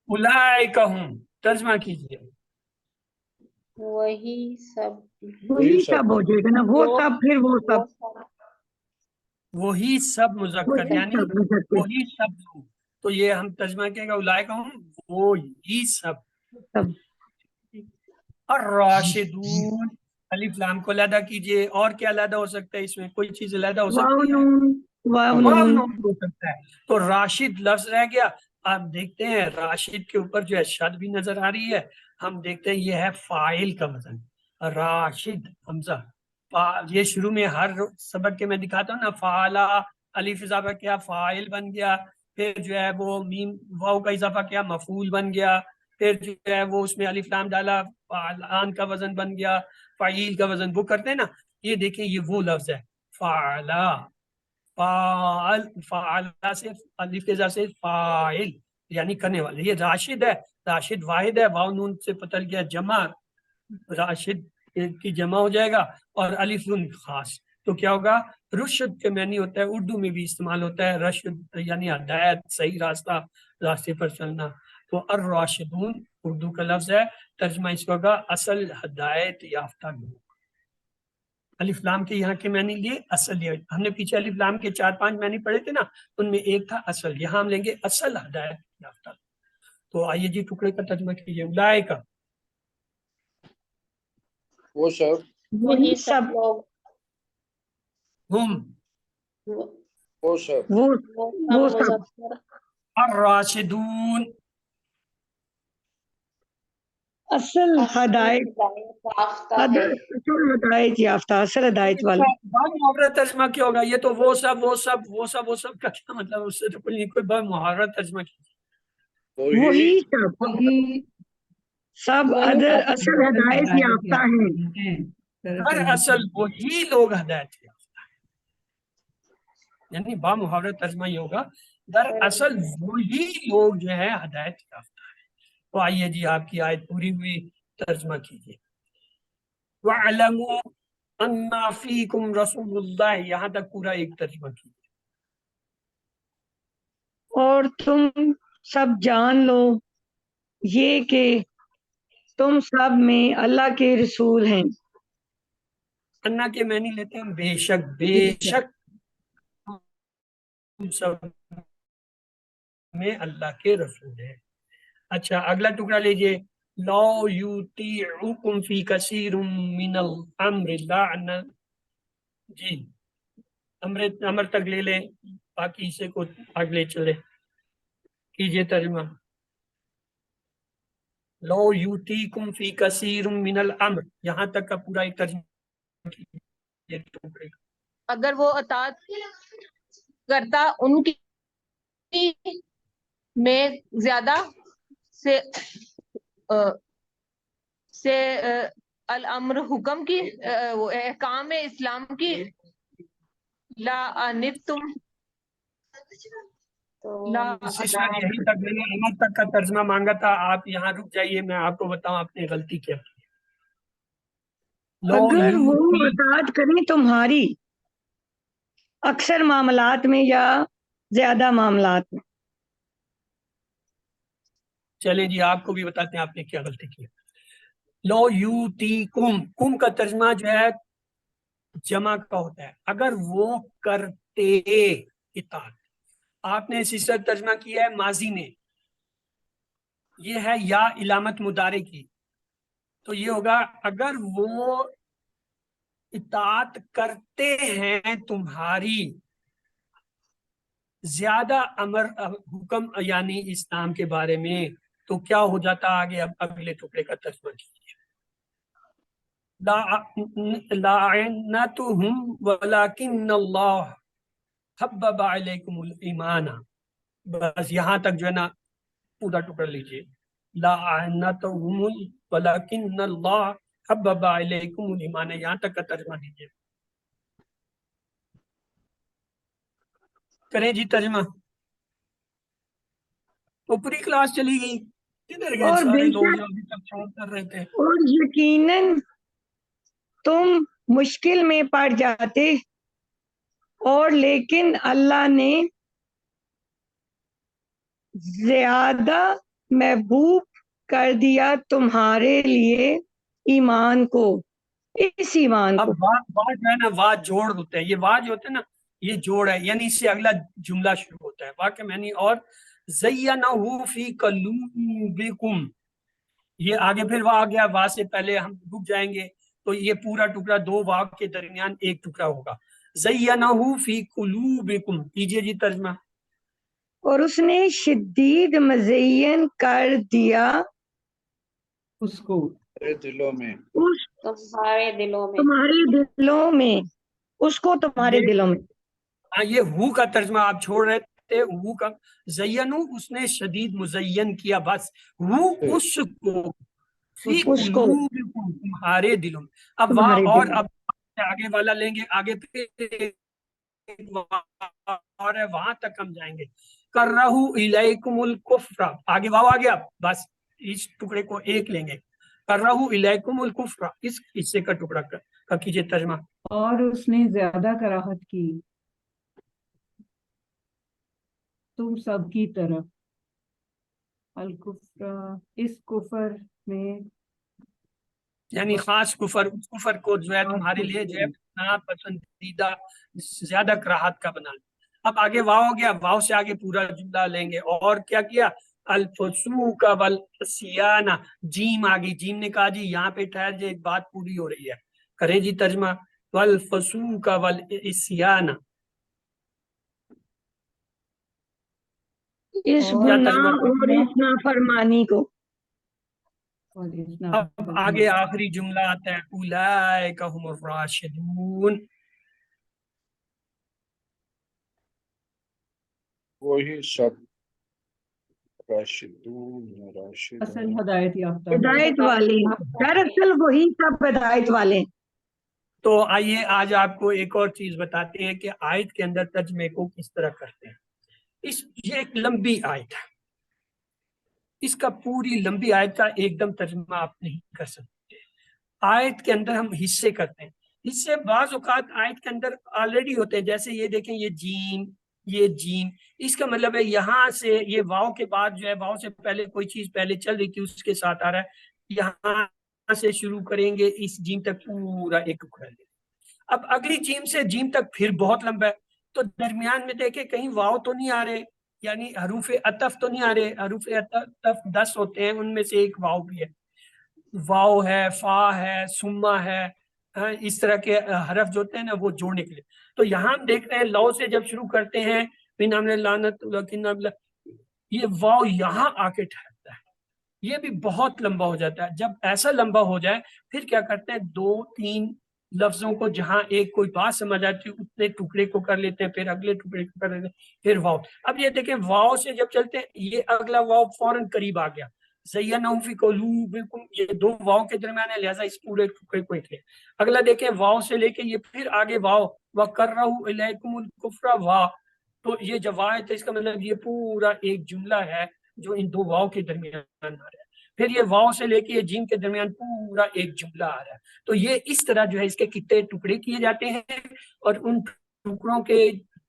S1: اولئک ہم، ترجمہ کیجیے.
S5: وہی سب
S2: وہی سب ہو جائے گا نا، وہ سب پھر وہ سب
S1: وہی سب مذکر
S2: وہی
S1: یعنی
S2: سب مذکر
S1: وہی سب لوگ. تو یہ ہم ترجمہ کیے گا اولئک ہم وہی سب.
S2: سب.
S1: الراشدون، الف لام کو علیحدہ کیجیے. اور کیا علیحدہ ہو سکتا ہے اس میں؟ کوئی چیز علیحدہ ہو
S2: واو
S1: سکتی ہے؟
S2: نون واو
S1: واو
S2: نون
S1: نون ہو سکتا ہے. تو راشد لفظ رہ گیا. آپ دیکھتے ہیں راشد کے اوپر جو ہے شد بھی نظر آ رہی ہے. ہم دیکھتے ہیں یہ ہے فاعل کا وزن راشد حمزہ. یہ شروع میں ہر سبق کے میں دکھاتا ہوں نا، فعلا الف اضافہ کیا فاعل بن گیا، پھر جو ہے وہ میم واو کا اضافہ کیا مفعول بن گیا، پھر جو ہے وہ اس میں الف لام ڈالا فعلان کا وزن بن گیا، فعیل کا وزن وہ کرتے ہیں نا. یہ دیکھیں یہ وہ لفظ ہے فعلا، فاعل، فعلا سے الف کے اضافے سے فاعل یعنی کرنے والے. یہ راشد ہے، راشد واحد ہے، واو نون سے پتہ گیا جمع، راشد کی جمع ہو جائے گا، اور الف نون خاص. تو کیا ہوگا؟ رشد کے معنی ہوتا ہے، اردو میں بھی استعمال ہوتا ہے رشد یعنی ہدایت، صحیح راستہ، راستے پر چلنا. تو الراشدون اردو کا لفظ ہے، ترجمہ اس کو ہوگا اصل ہدایت یافتہ لوگ. الف لام کے یہاں کے معنی لیے اصل، ہم نے پیچھے الف لام کے 4-5 معنی پڑھے تھے نا، ان میں ایک تھا اصل، یہاں ہم لیں گے اصل ہدایت یافتہ. تو آئیے جی ٹکڑے کا ترجمہ کیجیے. اولئک
S6: وہ سب
S5: وہی سب لوگ
S1: ہم
S6: وہ سب
S2: وہ
S5: وہ
S2: وہ
S5: سب
S2: سب
S5: مذکر
S1: الراشدون
S2: اصل ہدایت
S5: یافتہ ہے.
S2: اصل ہدایت یافتہ، اصل ہدایت والا.
S1: بعد محاورہ ترجمہ کیا ہوگا؟ یہ تو وہ سب کا کیا مطلب؟ اس سے تو کوئی بعد محاورہ ترجمہ کیا.
S2: وہی سب سب اصل ہدایت یافتہ ہیں.
S1: ہر اصل وہی لوگ ہدایت یافتہ ہیں. یعنی با محاورہ ترجمہ یہ ہوگا دراصل وہی لوگ جو ہے ہدایت یافتہ ہے. تو آئیے جی آپ کی آیت پوری ہوئی, ترجمہ کیجیے. وَاعْلَمُوا أَنَّ فِيكُمْ رَسُولُ اللَّهِ, یہاں تک پورا ایک ترجمہ کیجیے.
S2: اور تم سب جان لو یہ کہ تم سب میں اللہ کے رسول ہیں.
S1: انا کے معنی لیتے ہیں بے شک, بے شک تم سب میں اللہ کے رسول ہیں. اچھا اگلا ٹکڑا لیجئے. لو یوتیعکم فی کثیر من الامر لعنت, جی امر تک لے لیں, باقی اسے کو اگلے چلے کیجئے ترجمہ. لو یوتیکم فی کثیر من الامر, یہاں تک کا پورا ایک ترجمہ کیجئے ٹکڑے.
S3: اگر وہ اطاعت کرتا ان کی میں زیادہ سے الامر حکم کی احکام اسلام کی لا انتم
S1: سسٹر یہی تک میں نے امر تک کا ترجمہ مانگا تھا, آپ یہاں رک جائیے, میں آپ کو بتاؤں آپ نے غلطی کیا کی.
S2: اگر وہ اطاعت کریں تمہاری اکثر معاملات میں یا زیادہ معاملات میں.
S1: چلیں جی آپ کو بھی بتاتے ہیں آپ نے کیا غلطی کی. لو یوتیکم, کم کا ترجمہ جو ہے جمع کا ہوتا ہے. اگر وہ کرتے اطاعت, آپ نے سسٹر ترجمہ کیا ہے ماضی میں, یہ ہے یا علامت مضارع کی, تو یہ ہوگا اگر وہ اطاعت کرتے ہیں تمہاری زیادہ امر حکم یعنی اسلام کے بارے میں, تو کیا ہو جاتا آگے. اب اگلے ٹکڑے کا ترجمہ کیجیے. لعنتہم ولکن اللہ حبب علیکم الایمان, بس یہاں تک جو ہے نا پورا ٹکڑا لیجیے. لعنتہم ولکن اللہ حبب علیکم الایمان, یہاں تک کا ترجمہ لیجیے. کریں جی ترجمہ. اوپری کلاس چلی گئی, کدھر گئے
S2: اور
S1: سارے
S2: بے
S1: لوگ
S2: شک
S1: جو ابھی تک شور کر رہے تھے.
S2: اور یقیناً تم مشکل میں پڑ جاتے, اور لیکن اللہ نے زیادہ محبوب کر دیا تمہارے لیے ایمان کو, اس ایمان
S1: اب
S2: کو.
S1: واہ جو ہے نا, واہ جوڑ ہوتا ہے, یہ واہ جو ہوتا ہے نا یہ جوڑ ہے, یعنی اس سے اگلا جملہ شروع ہوتا ہے. واہ کے معنی اور زینہ فی قلوبکم, یہ آگے پھر واہ آ گیا, واہ سے پہلے ہم رک جائیں گے, تو یہ پورا ٹکڑا دو واہ کے درمیان ایک ٹکڑا ہوگا. زینہ فی قلوبکم, کیجئے جی ترجمہ.
S2: اور اس نے شدید مزین کر دیا
S7: اس کو
S6: میرے دلوں میں
S2: اس
S5: تمہارے دلوں میں
S2: تمہارے دلوں میں, اس کو تمہارے دلوں میں.
S1: یہ ہو کا ترجمہ آپ چھوڑ رہے تھے, ہو کا زینو اس نے شدید مزین کیا, بس وہ اس کو فی
S2: اس کو
S1: قلوبکم تمہارے دلوں میں. اب
S2: تمہارے
S1: اور
S2: دلوں
S1: اب آگے والا لیں گے, آگے پھر اور ہے وہاں تک ہم جائیں گے. کرہو الیکم الکفر, آگے واو آ گیا, بس اس ٹکڑے کو ایک لیں گے. کرہو الیکم الکفر, اس حصے کا ٹکڑا کا کیجئے ترجمہ.
S7: اور اس نے زیادہ کراہت کی تم سب کی طرف الکفر, اس کفر میں,
S1: یعنی خاص کفر, اس کفر کو جو ہے تمہارے لیے جو ہے ناپسندیدہ زیادہ کراہت کا بنا. اب آگے واو ہو گیا, واو سے آگے پورا جملہ لیں گے. اور کیا کیا, الفسوق والعصیان, جیم آگی, جیم نے کہا جی یہاں پہ ٹھہر جائے, بات پوری ہو رہی ہے. کریں جی ترجمہ. والفسوق والعصیان,
S2: اس
S1: کیا
S2: گناہ
S1: ترجمہ.
S2: اور اس نافرمانی کو.
S1: اب آگے آخری جملہ آتا ہے, اولئک هم الراشدون,
S6: وہی سب راشدون راشد
S7: اصل ہدایت یافتہ
S2: ہدایت والے, دراصل وہی سب ہدایت والے.
S1: تو آئیے آج آپ کو ایک اور چیز بتاتے ہیں کہ آیت کے اندر ترجمے کو کس طرح کرتے ہیں. یہ ایک لمبی آیت ہے، اس کا پوری لمبی آیت کا ایک دم ترجمہ آپ نہیں کر سکتے. آیت کے اندر ہم حصے کرتے ہیں، حصے بعض اوقات آیت کے اندر آلریڈی ہوتے ہیں، جیسے یہ دیکھیں یہ جیم، یہ جیم، اس کا مطلب ہے یہاں سے یہ واو کے بعد جو ہے، واو سے پہلے کوئی چیز پہلے چل رہی تھی اس کے ساتھ آ رہا ہے، یہاں سے شروع کریں گے اس جیم تک پورا ایک ٹکڑا لے. اب اگلی جیم سے جیم تک پھر بہت لمبا ہے، تو درمیان میں دیکھیں کہیں واو تو نہیں آ رہے، یعنی حروف عطف تو نہیں آ رہے. حروف عطف 10 ہوتے ہیں، ان میں سے ایک واو بھی ہے، واو ہے، فا ہے، سما ہے، اس طرح کے حرف جو ہوتے ہیں نا وہ جوڑنے کے لیے. تو یہاں ہم دیکھ رہے ہیں لو سے جب شروع کرتے ہیں لعنت، یہ واو یہاں آ کے ٹھہرتا ہے، یہ بھی بہت لمبا ہو جاتا ہے. جب ایسا لمبا ہو جائے پھر کیا کرتے ہیں، 2-3 لفظوں کو جہاں ایک کوئی بات سمجھ آتی ہے اتنے ٹکڑے کو کر لیتے ہیں، پھر اگلے ٹکڑے کو کر لیتے ہیں، پھر واو. اب یہ دیکھیں واو سے جب چلتے ہیں یہ اگلا واو فوراً قریب آ گیا، زینہم فی قلوبکم، یہ 2 واو کے درمیان ہے، لہذا اس پورے ٹکڑے کو ایک لے. اگلا دیکھیں واو سے لے کے یہ پھر آگے واو، وَقَرَّهُ إِلَيْكُمُ الْكُفْرَ وا، تو یہ جو وا ہے اس کا مطلب یہ پورا ایک جملہ ہے جو ان 2 واو کے درمیان آ رہا ہے. پھر یہ واو سے لے کے یہ جیم کے درمیان پورا ایک جملہ آ رہا ہے. تو یہ اس طرح جو ہے اس کے کتنے ٹکڑے کیے جاتے ہیں، اور ان ٹکڑوں کے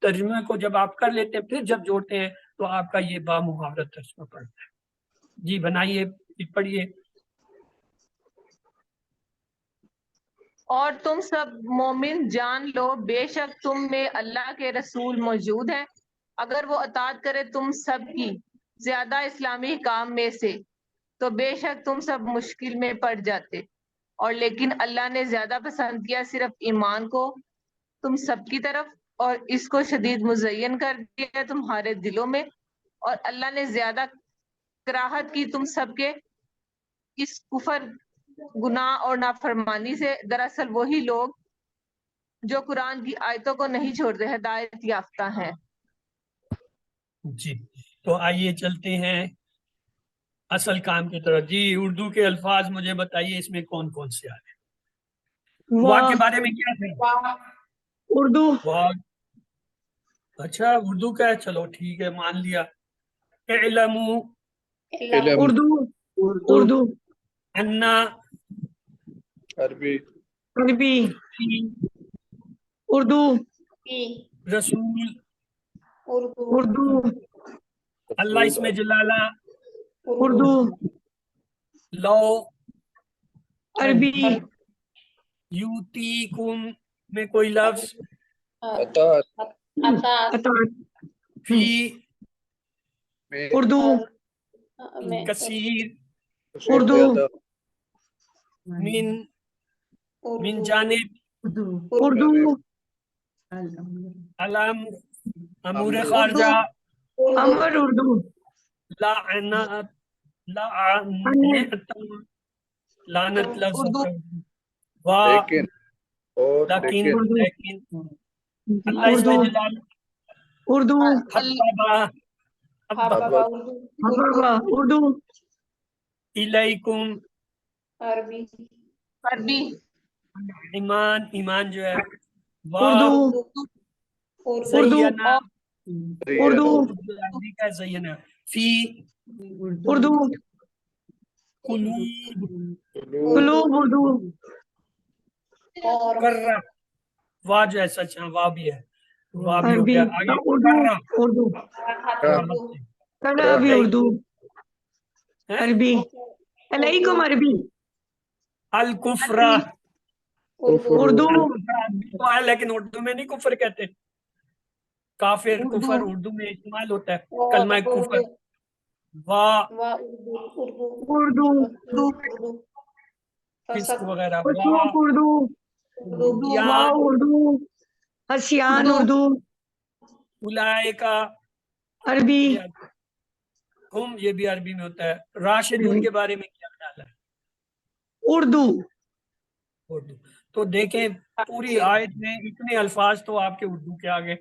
S1: ترجمے کو جب آپ کر لیتے ہیں پھر جب جوڑتے ہیں تو آپ کا یہ با محاورت ترجمہ پڑتا ہے. جی بنائیے، پڑھیے.
S3: اور تم سب مومن جان لو بے شک تم میں اللہ کے رسول موجود ہیں، اگر وہ اطاعت کرے تم سب کی زیادہ اسلامی کام میں سے تو بے شک تم سب مشکل میں پڑ جاتے، اور لیکن اللہ نے زیادہ پسند کیا صرف ایمان کو تم سب کی طرف، اور اس کو شدید مزین کر دیا تمہارے دلوں میں، اور اللہ نے زیادہ کراہت کی تم سب کے اس کفر، گناہ اور نافرمانی سے. دراصل وہی لوگ جو قرآن کی آیتوں کو نہیں چھوڑتے ہدایت یافتہ ہیں.
S1: جی تو آئیے چلتے ہیں اصل کام کی طرف. جی اردو کے الفاظ مجھے بتائیے اس میں کون کون سے آ رہے ہیں. واہ کے بارے میں کیا تھا؟
S2: اردو.
S1: واہ، اچھا اردو کا ہے، چلو ٹھیک ہے مان لیا. اعلموا
S6: علم
S2: اردو. اردو.
S1: انا
S6: عربی
S2: عربی.
S1: فی
S2: اردو.
S5: فی
S1: رسول
S5: اردو
S2: اردو.
S1: اللہ اس میں جلالہ
S2: اردو.
S1: لو
S2: عربی.
S1: یوتیکم میں کوئی لفظ
S6: اطاعت
S5: اطاعت
S2: اطاعت.
S1: فی
S6: میں
S2: اردو.
S5: میں
S1: کثیر
S6: سے
S2: اردو.
S6: زیادہ
S1: من جانب
S2: اردو.
S1: علم امور
S6: امر.
S1: خارجہ
S2: امر. اردو.
S1: لعنت لعنت لفظ
S2: اردو.
S1: وا
S6: لیکن اور
S1: لیکن
S6: لیکن
S1: لیکن اللہ اس میں
S2: اردو.
S1: جلال
S2: اردو.
S1: حببا
S5: حببا اردو
S2: حبابا. اردو.
S1: الیکم
S5: عربی
S3: عربی.
S1: ایمان، ایمان جو ہے وا
S2: اردو.
S5: اردو
S1: زینا
S2: اردو.
S1: عربی کا زینا فی
S2: اردو.
S1: قلوب
S2: قلوب. اردو.
S5: اور
S1: کرہ وا جو ہے سچ، ہاں وا بھی ہے، وا بھی ہو
S2: عربی.
S1: گیا. آگے
S2: اردو.
S1: کرہ
S2: اردو.
S5: اردو
S2: کرا بھی اردو.
S1: ہے؟
S2: عربی. علیکم. عربی.
S1: الکفرہ
S2: اردو.
S1: تو ہے لیکن اردو میں نہیں کفر کہتے. کافر کفر اردو میں استعمال ہوتا ہے کلمہ کفر. وا
S5: اردو
S2: اردو.
S1: فسق وغیرہ.
S2: فسوق. اردو. واو. اردو. حسیان. اردو.
S1: اولئکا
S2: عربی.
S1: ہم، یہ بھی عربی میں ہوتا ہے. راشدون کے بارے میں کیا خیال ہے؟
S2: اردو.
S1: اردو. تو دیکھیں پوری آیت میں اتنے الفاظ تو آپ کے اردو کے آگے،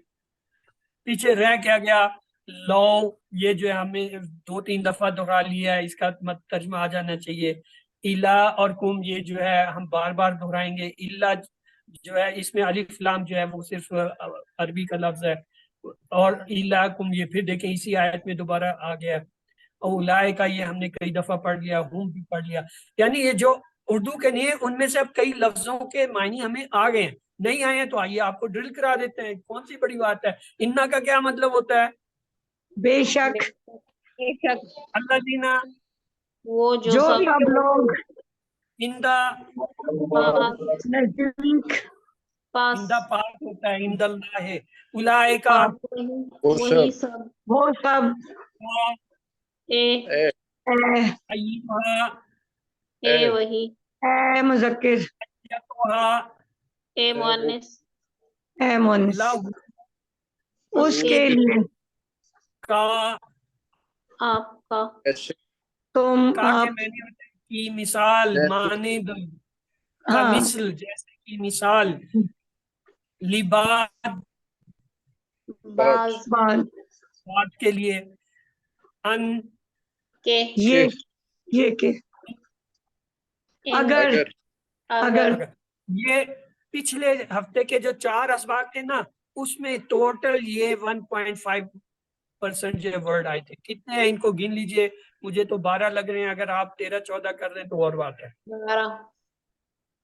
S1: پیچھے رہ کیا گیا؟ لو، یہ جو ہے ہمیں 2-3 دفعہ دہرا لیا ہے، اس کا ترجمہ آ جانا چاہیے. الا اور کم، یہ جو ہے ہم بار بار دہرائیں گے. الا جو ہے اس میں الف لام جو ہے وہ صرف عربی کا لفظ ہے. اور الاکم یہ پھر دیکھیں اسی آیت میں دوبارہ آ گیا، اولائے کا یہ ہم نے کئی دفعہ پڑھ لیا، ہم بھی پڑھ لیا، یعنی یہ جو اردو کے نہیں ان میں سے اب کئی لفظوں کے معنی ہمیں آ گئے ہیں، نہیں آئے ہیں تو آئیے آپ کو ڈرل کرا دیتے ہیں، کون سی بڑی بات ہے۔ انا کا کیا مطلب ہوتا ہے؟
S2: بے شک،
S1: اللہ دینا
S5: وہ جو
S2: جو
S5: سب
S2: سب لوگ
S1: اندہ
S5: پاس
S2: نزدیک
S5: پاس
S1: اندہ پاس ہوتا ہے، اند اللہ ہے، اولائے کا
S5: وہی سب
S2: وہ سب
S5: اے
S1: ایہا
S5: اے وہی
S2: اے مذکر،
S1: یتوہا
S5: اے مؤنث
S2: اے مونس،
S1: لہو
S2: اس کے لیے
S1: کا
S5: آپ کا
S2: تم
S1: کا کے
S2: آپ
S1: میں نے کی مثال مانند کا
S2: ہاں
S1: مثل جیسے کی مثال لباد
S5: بعض
S2: بعد
S1: بات کے لیے ان
S5: کے
S2: یہ کہ اگر
S5: اگر
S1: یہ پچھلے ہفتے کے جو 4 اسباق تھے نا اس میں ٹوٹل یہ 1.5% جو ورڈ آئے تھے، کتنے ہیں ان کو گن لیجئے، مجھے تو 12 لگ رہے ہیں، اگر آپ 13-14 کر رہے ہیں تو اور بات ہے،
S5: 12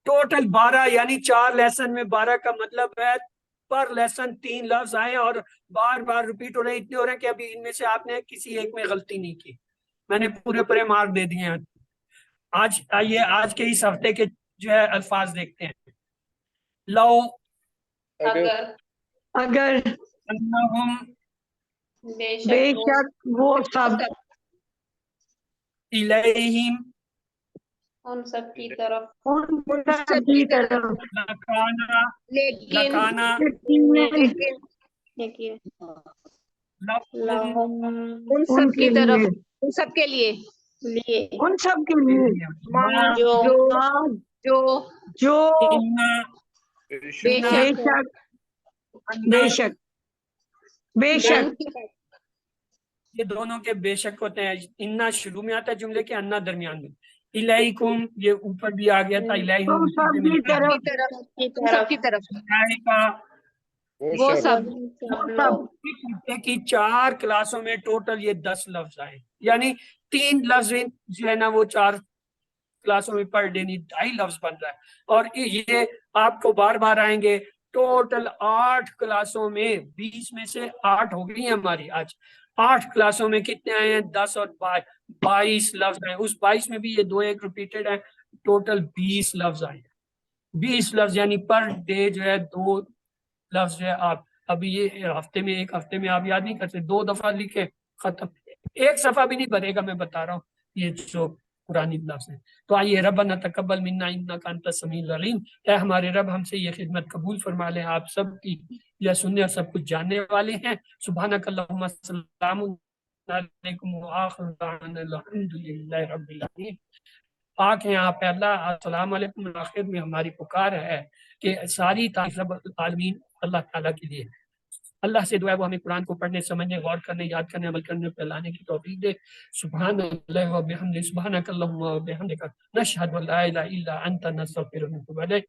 S1: ٹوٹل 12، یعنی 4 لیسن میں 12 کا مطلب ہے پر لیسن 3 لفظ آئے اور بار بار ریپیٹ ہو رہے ہیں، اتنے ہو رہے ہیں کہ ابھی ان میں سے آپ نے کسی ایک میں غلطی نہیں کی، میں نے پورے مارک دے دیے ہیں۔ آج آئیے آج کے اس ہفتے کے جو ہے الفاظ دیکھتے ہیں۔ لو
S2: اگر
S1: انہم
S2: بے شک وہ سب
S1: الیہم
S5: ان سب کی طرف
S2: ان سب کی طرف
S1: لکانا
S3: لیکن
S1: لکانا
S5: لیکن
S1: لکم
S5: لہم
S3: ان
S2: ان
S3: سب
S2: کے
S3: کی طرف،
S2: لیے،
S3: ان سب کے لیے
S5: لیے
S2: ان سب کے لیے
S1: ما
S5: جو
S3: جو
S2: جو
S1: انا
S3: بے
S2: بے
S3: شک
S2: شک
S1: انا
S2: بے شک بے شک
S1: یہ دونوں کے بے شک ہوتے ہیں، انا شروع میں آتا ہے جملے کے، انا درمیان میں، الیکم یہ اوپر بھی آ گیا تھا، الیہم
S2: تم سب کی طرف
S3: کی طرف،
S5: کی
S3: ان سب کی طرف،
S1: اولئک
S3: وہ سب
S5: وہی سب
S2: سب
S5: لوگ
S1: اس ہفتے کی 4 کلاسوں میں ٹوٹل یہ 10 لفظ آئے، یعنی 3 لفظ جو ہے نا وہ 4 کلاسوں میں پر ڈے نہیں 2.5 لفظ بن رہا ہے، اور یہ آپ کو بار بار آئیں گے، ٹوٹل 8 کلاسوں میں 20 میں سے 8 ہو گئی ہیں ہماری آج، 8 کلاسوں میں کتنے آئے ہیں؟ 10 اور 22 لفظ ہیں، اس 22 میں بھی یہ 2 ایک ریپیٹڈ ہیں، ٹوٹل 20 لفظ آئے ہیں، 20 لفظ یعنی پر ڈے جو ہے 2 لفظ جو ہے آپ ابھی یہ ہفتے میں ایک ہفتے میں آپ یاد نہیں کرتے، 2 دفعہ لکھے ختم، ایک صفحہ بھی نہیں بھرے گا، میں بتا رہا ہوں یہ جو قرآنی لفظ ہیں۔ تو آئیے ربنا تقبل منا انک انت السمیع العلیم، اے ہمارے رب ہم سے یہ خدمت قبول فرما لیں، آپ سب کی یا سننے اور سب کچھ جاننے والے ہیں۔ سبحانک اللہم السلام علیکم وآخر دعوانا الحمدللہ رب العالمین۔ پاک ہیں آپ اللہ، السلام علیکم، آخر میں ہماری پکار ہے کہ ساری تعریف رب العالمین اللہ تعالیٰ کے لیے، اللہ سے دعا ہے وہ ہمیں قرآن کو پڑھنے، سمجھنے، غور کرنے، یاد کرنے، عمل کرنے، پھیلانے کی توفیق دے۔ سبحان اللہ و بحمدہ، سبحانک اللہم و بحمدک، نشہد ان لا الہ الا انت، نستغفرک و نتوب الیک۔